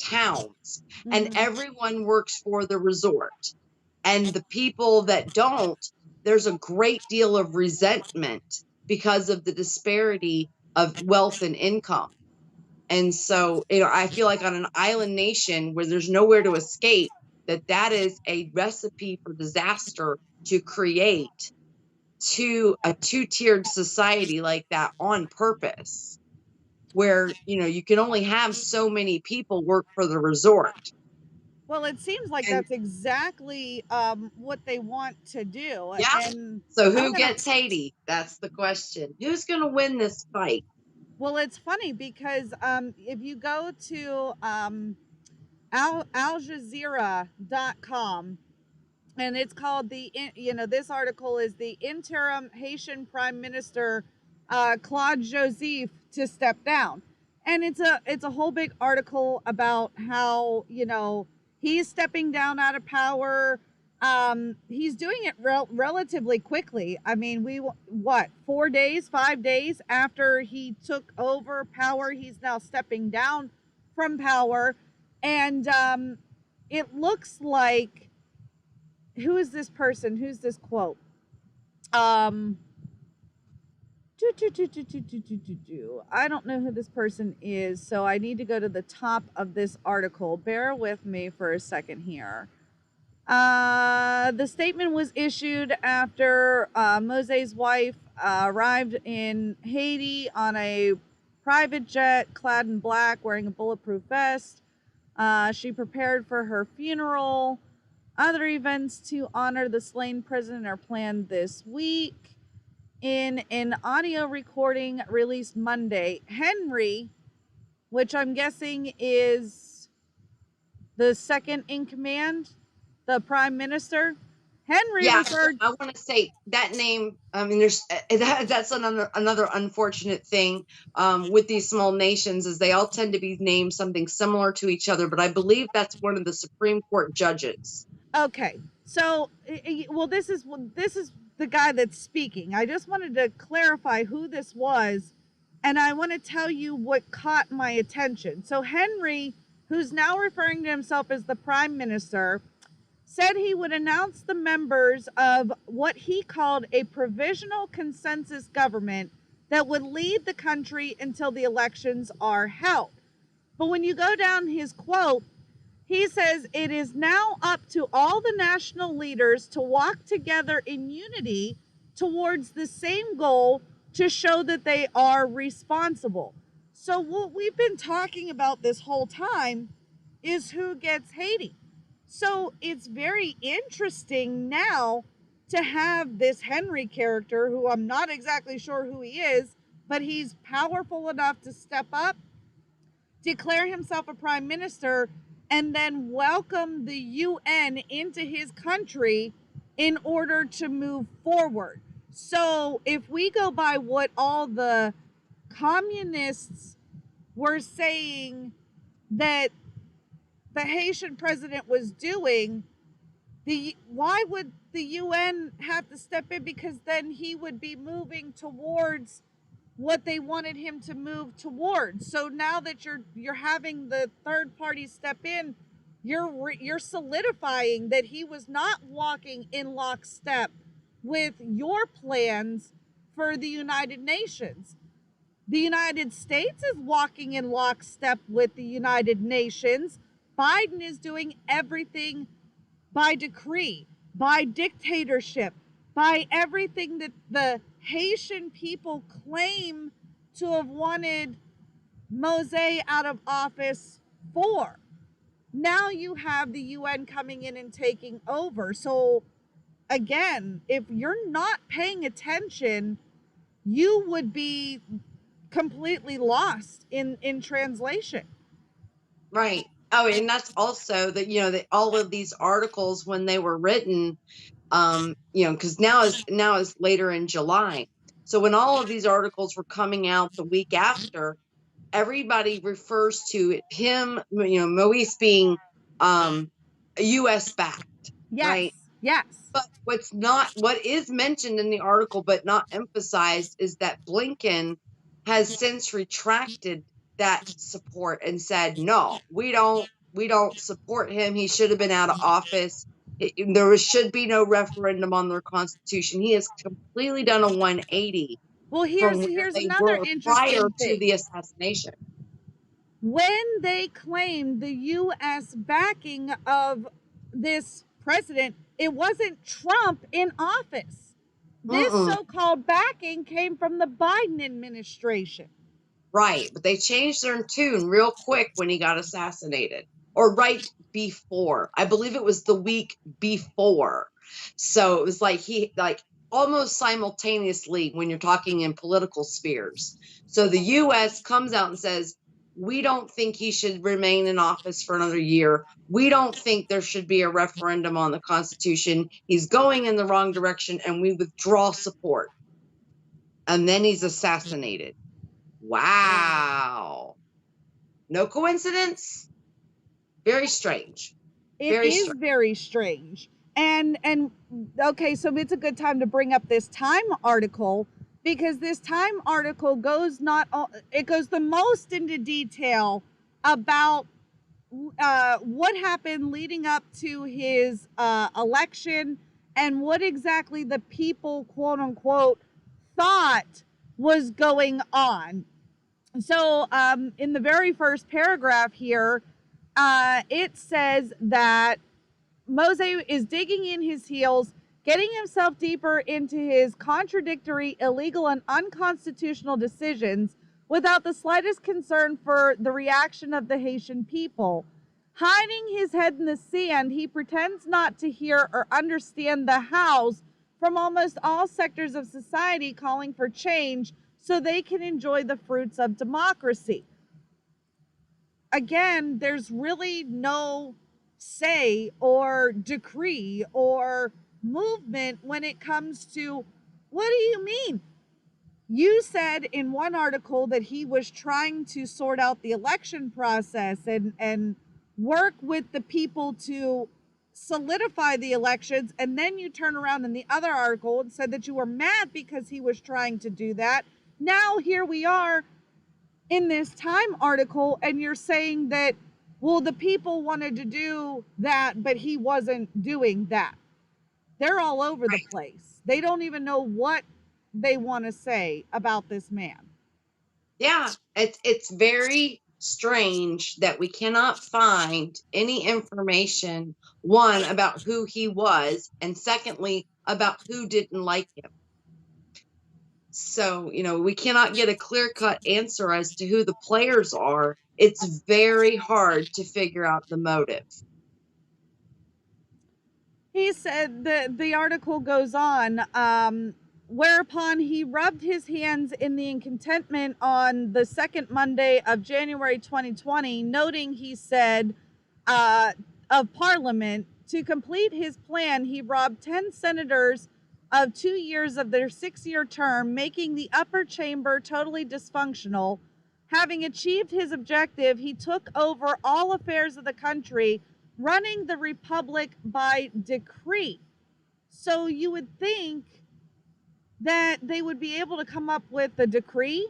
towns, and Hmm. everyone works for the resort. And the people that don't, there's a great deal of resentment because of the disparity of wealth and income. And so, you know, I feel like on an island nation where there's nowhere to escape, that is a recipe for disaster to create to a two-tiered society like that on purpose, where, you know, you can only have so many people work for the resort. Well, it seems like And that's exactly what they want to do. yeah, And so I'm who gonna gets Haiti? That's the question. Who's going to win this fight? well, it's funny because if you go to Al Jazeera.com, and it's called this article is the interim Haitian Prime Minister Claude Joseph to step down, and it's a whole big article about how he's stepping down out of power. He's doing it relatively quickly. I mean, we what 4 days, 5 days after he took over power, he's now stepping down from power, and it looks like who is this person? Who's this quote? Um, I don't know who this person is, so I need to go to the top of this article. Bear with me for a second here. The statement was issued after Mose's wife arrived in Haiti on a private jet clad in black, wearing a bulletproof vest. She prepared for her funeral. Other events to honor the slain president are planned this week. In an audio recording released Monday, Henry, which I'm guessing is the second in command, the prime minister, Henry Yeah, referred. I want to say that name. I mean, there's that's another unfortunate thing with these small nations is they all tend to be named something similar to each other. But I believe that's one of the Supreme Court judges. Okay, so well, this is the guy that's speaking. I just wanted to clarify who this was, and I want to tell you what caught my attention. So Henry, who's now referring to himself as the prime minister, said he would announce the members of what he called a provisional consensus government that would lead the country until the elections are held. But when you go down his quote, he says it is now up to all the national leaders to walk together in unity towards the same goal to show that they are responsible. So, what we've been talking about this whole time is who gets Haiti. So, it's very interesting now to have this Henry character, who I'm not exactly sure who he is, but he's powerful enough to step up, declare himself a prime minister, and then welcome the UN into his country in order to move forward. So, if we go by what all the communists were saying that the Haitian president was doing, why would the UN have to step in? Because then he would be moving towards what they wanted him to move towards. So now that you're having the third party step in, you're solidifying that he was not walking in lockstep with your plans for the United Nations. The United States is walking in lockstep with the United Nations. Biden is doing everything by decree, by dictatorship, by everything that the Haitian people claim to have wanted Mosé out of office for. Now you have the UN coming in and taking over. So, again, if you're not paying attention, you would be completely lost in translation. Right. Oh, and that's also that, that all of these articles, when they were written, because now is later in July. So when all of these articles were coming out the week after, everybody refers to him, Moise being US backed, Yes, right? yes. But what is mentioned in the article but not emphasized is that Blinken has since retracted that support and said, no, we don't support him. He should have been out of office. There should be no referendum on their constitution. He has completely done a 180 Well, from where here's they another were prior interesting to thing. the assassination. When they claimed the US backing of this president, it wasn't Trump in office. This Mm-mm. so-called backing came from the Biden administration. Right, but they changed their tune real quick when he got assassinated, or right before. I believe it was the week before. So it was like almost simultaneously when you're talking in political spheres. So the US comes out and says, we don't think he should remain in office for another year. We don't think there should be a referendum on the Constitution. He's going in the wrong direction and we withdraw support. And then he's assassinated. Wow. No coincidence? Very strange. It Very is strange. very strange. And okay, so it's a good time to bring up this Time article, because this Time article goes it goes the most into detail about what happened leading up to his election and what exactly the people, quote unquote, thought was going on. So, in the very first paragraph here, it says that Mose is digging in his heels, getting himself deeper into his contradictory, illegal, and unconstitutional decisions without the slightest concern for the reaction of the Haitian people. Hiding his head in the sand, he pretends not to hear or understand the hows from almost all sectors of society calling for change so they can enjoy the fruits of democracy. Again, there's really no say or decree or movement when it comes to, what do you mean? You said in one article that he was trying to sort out the election process and work with the people to solidify the elections, and then you turn around in the other article and said that you were mad because he was trying to do that. Now here we are in this Time article, and you're saying that, well, the people wanted to do that, but he wasn't doing that. They're all over the place. They don't even know what they want to say about this man. Yeah, it's very strange that we cannot find any information, one, about who he was, and secondly, about who didn't like him. So, we cannot get a clear-cut answer as to who the players are. It's very hard to figure out the motive. He said that the article goes on, whereupon he rubbed his hands in the contentment on the second Monday of January 2020, noting, he said, of Parliament, to complete his plan, he robbed 10 senators of 2 years of their 6-year term, making the upper chamber totally dysfunctional. Having achieved his objective, he took over all affairs of the country, running the republic by decree. So you would think that they would be able to come up with a decree.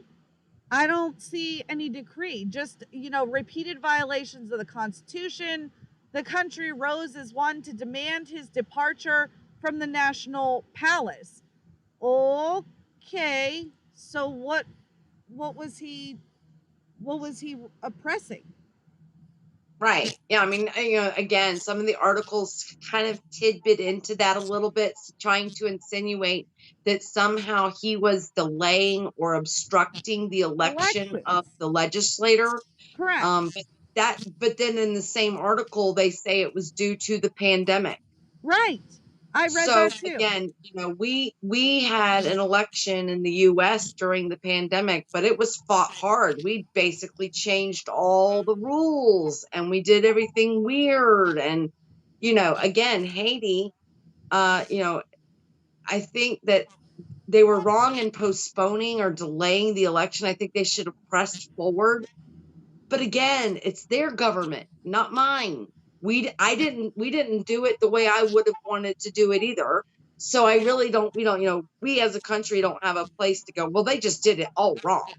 I don't see any decree, just, repeated violations of the Constitution. The country rose as one to demand his departure from the national palace. Okay, so what was he oppressing? Right. Yeah. I mean, again, some of the articles kind of tidbit into that a little bit, trying to insinuate that somehow he was delaying or obstructing the election of Elections. the legislator. Correct. But then in the same article, they say it was due to the pandemic. Right. I read So that too. again, we had an election in the US during the pandemic, but it was fought hard. We basically changed all the rules and we did everything weird. And, again, Haiti, I think that they were wrong in postponing or delaying the election. I think they should have pressed forward. But again, it's their government, not mine. We didn't do it the way I would have wanted to do it either. So I really don't, we as a country don't have a place to go, well, they just did it all wrong,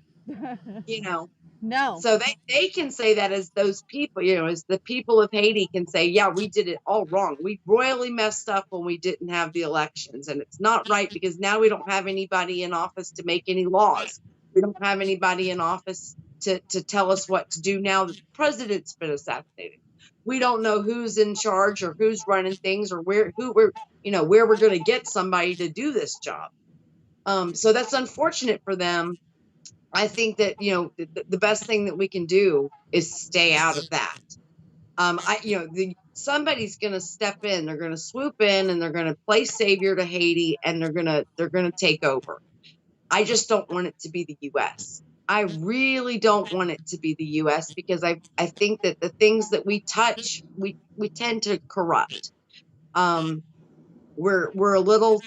you know. No. So they can say that, as those people, as the people of Haiti can say, yeah, we did it all wrong. We royally messed up when we didn't have the elections. And it's not right because now we don't have anybody in office to make any laws. We don't have anybody in office to tell us what to do now that the president's been assassinated. We don't know who's in charge or who's running things or where we're going to get somebody to do this job. So that's unfortunate for them. I think that, the best thing that we can do is stay out of that. Somebody's going to step in, they're going to swoop in and they're going to play savior to Haiti and they're going to take over. I just don't want it to be the US. I really don't want it to be the US because I think that the things that we touch, we tend to corrupt. We're a little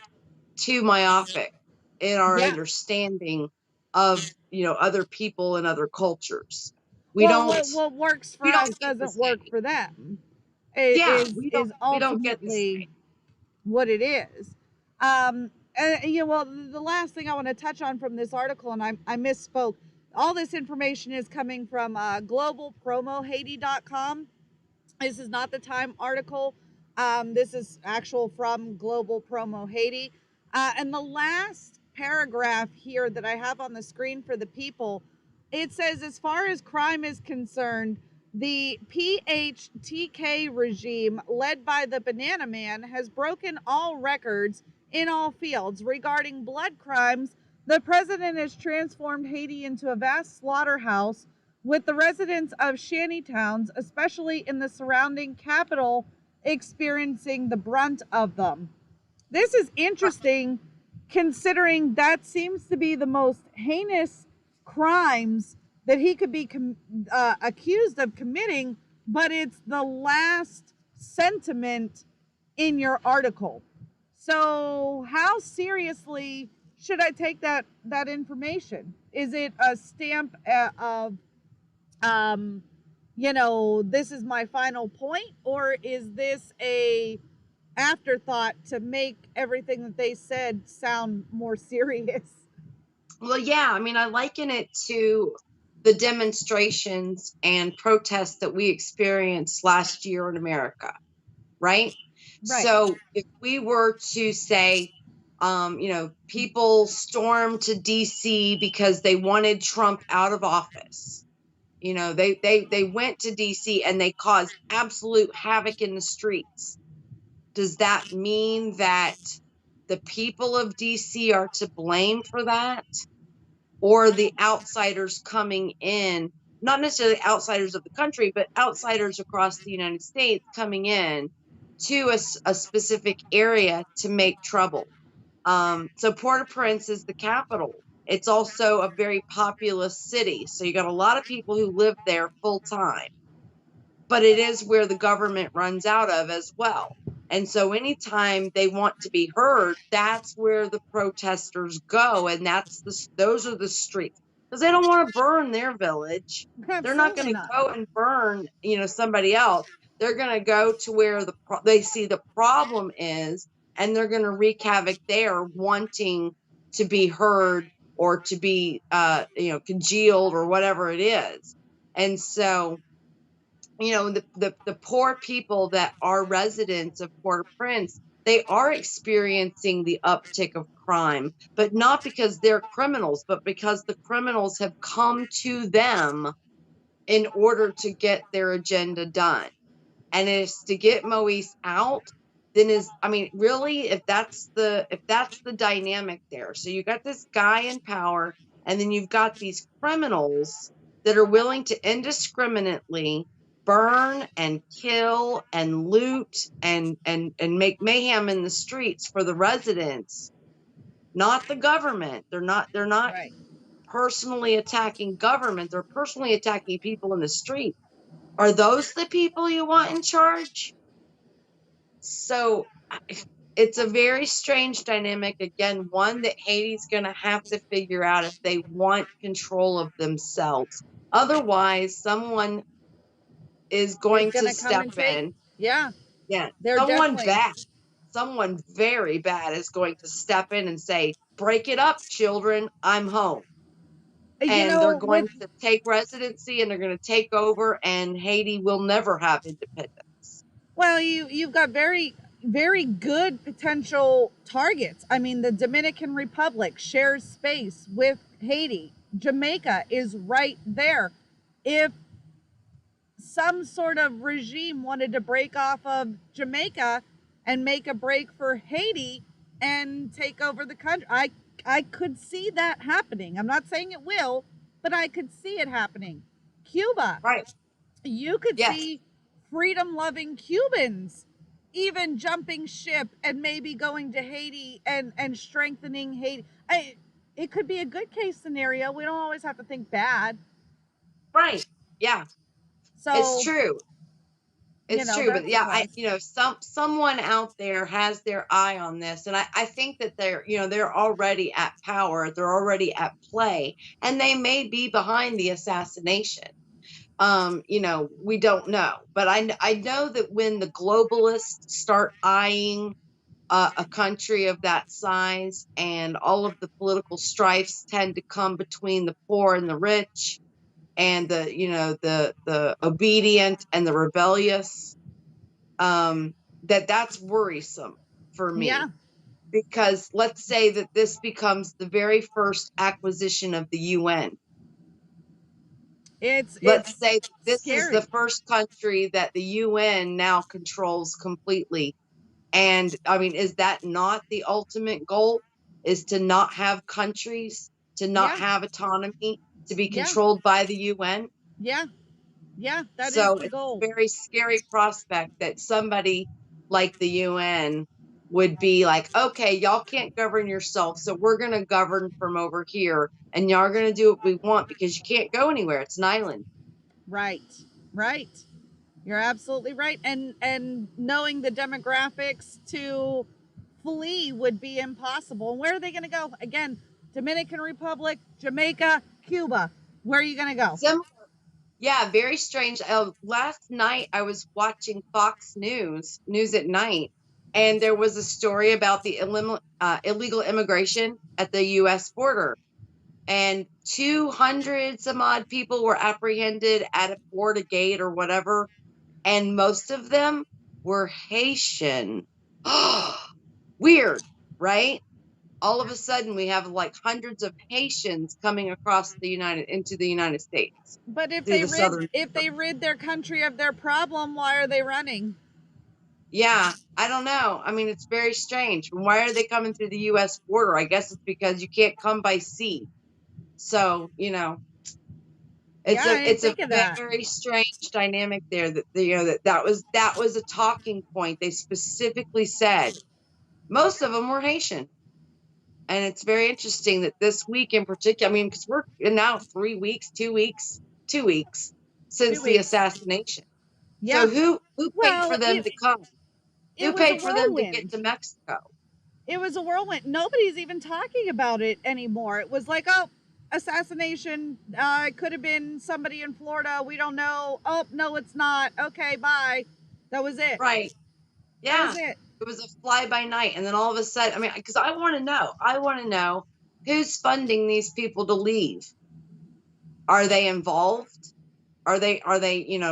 too myopic in our Yeah. understanding of other people and other cultures. We Well, don't what works we for us don't get the doesn't work same. for them. Yeah, Is we don't get the ultimately same. what it is. Well, the last thing I want to touch on from this article, and I misspoke. All this information is coming from globalpromohaiti.com. This is not the Time article. This is actual from Global Promo Haiti. And the last paragraph here that I have on the screen for the people, it says, as far as crime is concerned, the PHTK regime, led by the Banana Man, has broken all records in all fields. Regarding blood crimes, the president has transformed Haiti into a vast slaughterhouse, with the residents of shanty towns, especially in the surrounding capital, experiencing the brunt of them. This is interesting, considering that seems to be the most heinous crimes that he could be accused of committing, but it's the last sentiment in your article. So, how seriously should I take that information? Is it a stamp of this is my final point, or is this a afterthought to make everything that they said sound more serious? Well, yeah, I mean, I liken it to the demonstrations and protests that we experienced last year in America, right? Right. So if we were to say, people stormed to DC because they wanted Trump out of office. They went to DC and they caused absolute havoc in the streets. Does that mean that the people of DC are to blame for that, or the outsiders coming in, not necessarily outsiders of the country, but outsiders across the United States coming in to a specific area to make trouble. So Port-au-Prince is the capital. It's also a very populous city. So you got a lot of people who live there full time, but it is where the government runs out of as well. And so anytime they want to be heard, that's where the protesters go. And those are the streets, because they don't want to burn their village. They're not going Absolutely to not. go and burn, somebody else. They're going to go to where they see the problem is, and they're going to wreak havoc there, wanting to be heard or to be, congealed or whatever it is. And so, the poor people that are residents of Port-au-Prince, they are experiencing the uptick of crime, but not because they're criminals, but because the criminals have come to them in order to get their agenda done. And it's to get Moise out, then really, if that's the dynamic there. So you got this guy in power, and then you've got these criminals that are willing to indiscriminately burn and kill and loot and make mayhem in the streets for the residents, not the government. They're not Right. personally attacking government, they're personally attacking people in the street. Are those the people you want in charge? So it's a very strange dynamic. Again, one that Haiti's going to have to figure out if they want control of themselves. Otherwise, someone is It's going going to to come step and take. in. Yeah, Yeah, they're someone definitely. bad, someone very bad is going to step in and say, break it up, children, I'm home. And they're With going to take residency, and they're going to take over, and Haiti will never have independence. Well, you've got very good potential targets. I mean, the Dominican Republic shares space with Haiti. Jamaica is right there. If some sort of regime wanted to break off of Jamaica and make a break for Haiti and take over the country, I could see that happening. I'm not saying it will, but I could see it happening. Cuba, Right. you could Yes. see freedom loving Cubans even jumping ship and maybe going to Haiti and strengthening Haiti. It could be a good case scenario. We don't always have to think bad. Right. Yeah. It's So, true. It's true. But that's a yeah, plus. someone out there has their eye on this. And I think that they're already at power. They're already at play, and they may be behind the assassination. We don't know, but I know that when the globalists start eyeing a country of that size, and all of the political strifes tend to come between the poor and the rich, and the obedient and the rebellious, that's worrisome for Yeah, me, because let's say that this becomes the very first acquisition of the UN. Let's it's say this is the scary. first country that the UN now controls completely. And is that not the ultimate goal? Is to not have countries, to not Yeah, have autonomy, to be yeah, controlled by the UN? yeah, yeah. That is So the it's a goal. very scary prospect that somebody like the UN would be like, okay, y'all can't govern yourself, so we're going to govern from over here, and y'all are going to do what we want because you can't go anywhere. It's an island. Right, right. You're absolutely right. And knowing the demographics to flee would be impossible. And where are they going to go? Again, Dominican Republic, Jamaica, Cuba. Where are you going to go? Similar, yeah, very strange. Last night I was watching Fox News at night, and there was a story about the illegal immigration at the U.S. border, and 200 some odd people were apprehended at a border gate or whatever, and most of them were Haitian. Weird, right? All of a sudden we have like hundreds of Haitians coming across into the United States But through the southern if border. they rid their country of their problem, why are they running? Yeah, I don't know. I mean, it's very strange. Why are they coming through the U.S. border? I guess it's because you can't come by sea. So, Yeah, I didn't it's a think of that. very strange dynamic there that that was a talking point. They specifically said most of them were Haitian. And it's very interesting that this week in particular, I mean, because we're now 3 weeks, 2 weeks, 2 weeks Two since the weeks. assassination. So Yeah. who paid Well, for them to come? it Who was a paid for them to get whirlwind. to Mexico? It was a whirlwind. Nobody's even talking about it anymore. It was like, oh, assassination. It could have been somebody in Florida. We don't know. Oh, no, it's not. Okay, bye. That was it. Right. That was Yeah. it. It was a fly by night. And then all of a sudden, I mean, because I want to know who's funding these people to leave. Are they involved? Are they,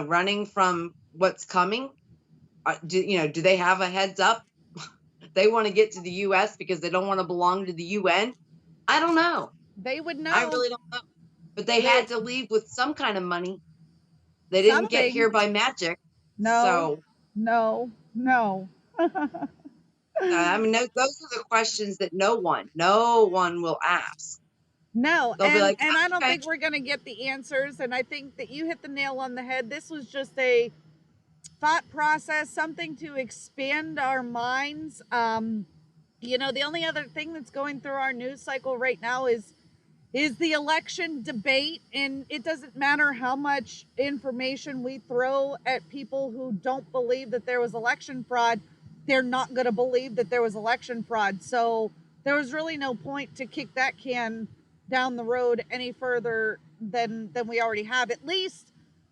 running from what's coming? Do they have a heads up? They want to get to the US because they don't want to belong to the UN? I don't know. They would I know. really don't know. But they They had to leave with some kind of money. They didn't get something. here by magic. No, So, no, no. I mean, those are the questions that no one will ask. No, They'll be and like, and I don't okay, think we're going to get the answers, and I think that you hit the nail on the head. This was just a thought process, something to expand our minds. The only other thing that's going through our news cycle right now is the election debate, and it doesn't matter how much information we throw at people who don't believe that there was election fraud, they're not going to believe that there was election fraud. So there was really no point to kick that can down the road any further than we already have, at least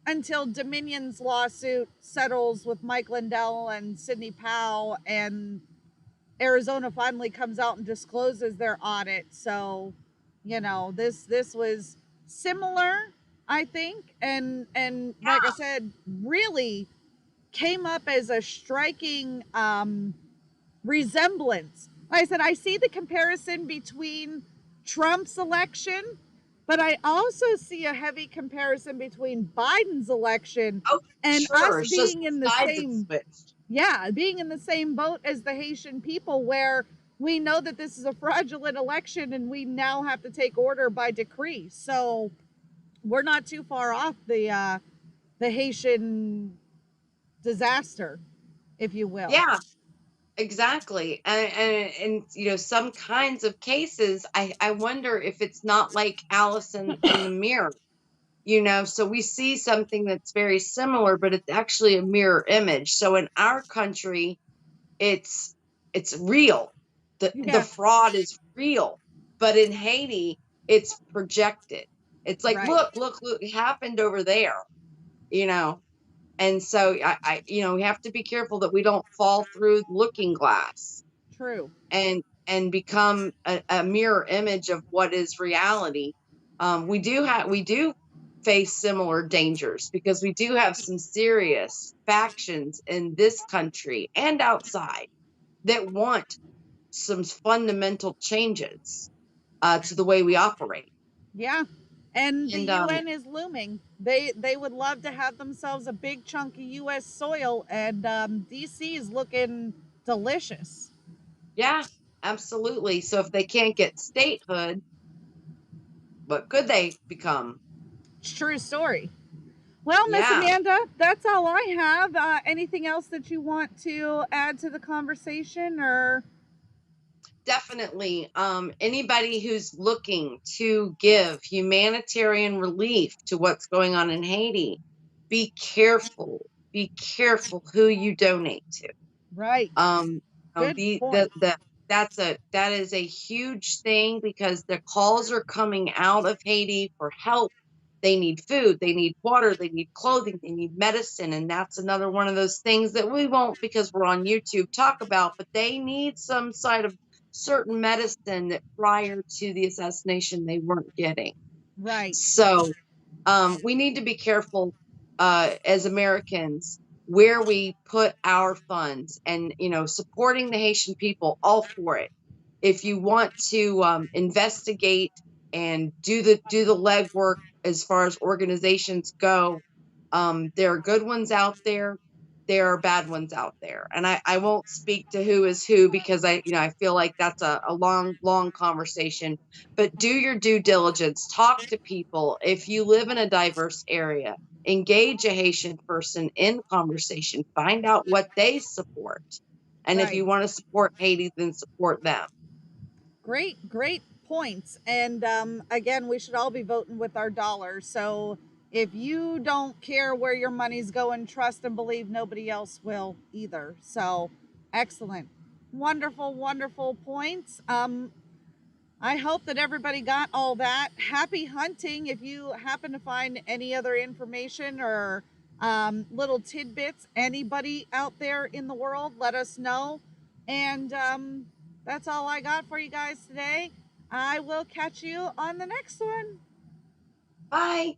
until Dominion's lawsuit settles with Mike Lindell and Sidney Powell, and Arizona finally comes out and discloses their audit. So, this was similar, I think, and like I said, really came up as a striking resemblance. Like I said, I see the comparison between Trump's election, but I also see a heavy comparison between Biden's election oh, and sure. us It's just being in the the sides have same, switched. yeah, being in the same boat as the Haitian people, where we know that this is a fraudulent election and we now have to take order by decree. So we're not too far off the Haitian disaster, if you will. Yeah, exactly. And some kinds of cases, I wonder if it's not like Alice in the mirror. So we see something that's very similar, but it's actually a mirror image. So in our country, it's real. The Yeah, fraud is real, but in Haiti, it's projected. It's like, right. look, it happened over there, you know. And so we have to be careful that we don't fall through the looking glass True. and become a mirror image of what is reality. We do face similar dangers because we do have some serious factions in this country and outside that want some fundamental changes to the way we operate. Yeah. And the And UN is looming. They would love to have themselves a big chunk of US soil, and DC is looking delicious. yeah, absolutely. So if they can't get statehood, what could they become? True story. Well, Miss Yeah. Amanda, that's all I have. Anything else that you want to add to the conversation, or Definitely. Anybody who's looking to give humanitarian relief to what's going on in Haiti, be careful. Be careful who you donate to. right? Um, Good the point. that is a huge thing because the calls are coming out of Haiti for help. They need food, they need water, they need clothing, they need medicine, and that's another one of those things that we won't, because we're on YouTube, talk about. But they need some side of certain medicine that prior to the assassination they weren't getting. Right. So we need to be careful as Americans where we put our funds, and supporting the Haitian people, all for it. If you want to investigate and do the legwork as far as organizations go, there are good ones out there. there are bad ones out there. And I won't speak to who is who, because I feel like that's a long conversation. But do your due diligence, talk to people. If you live in a diverse area, engage a Haitian person in conversation, find out what they support. And if Right. you want to support Haiti, then support them. Great points. And again, we should all be voting with our dollars. So if you don't care where your money's going, trust and believe nobody else will either. So excellent. Wonderful points. I hope that everybody got all that. Happy hunting. If you happen to find any other information or little tidbits, anybody out there in the world, let us know. And that's all I got for you guys today. I will catch you on the next one. Bye.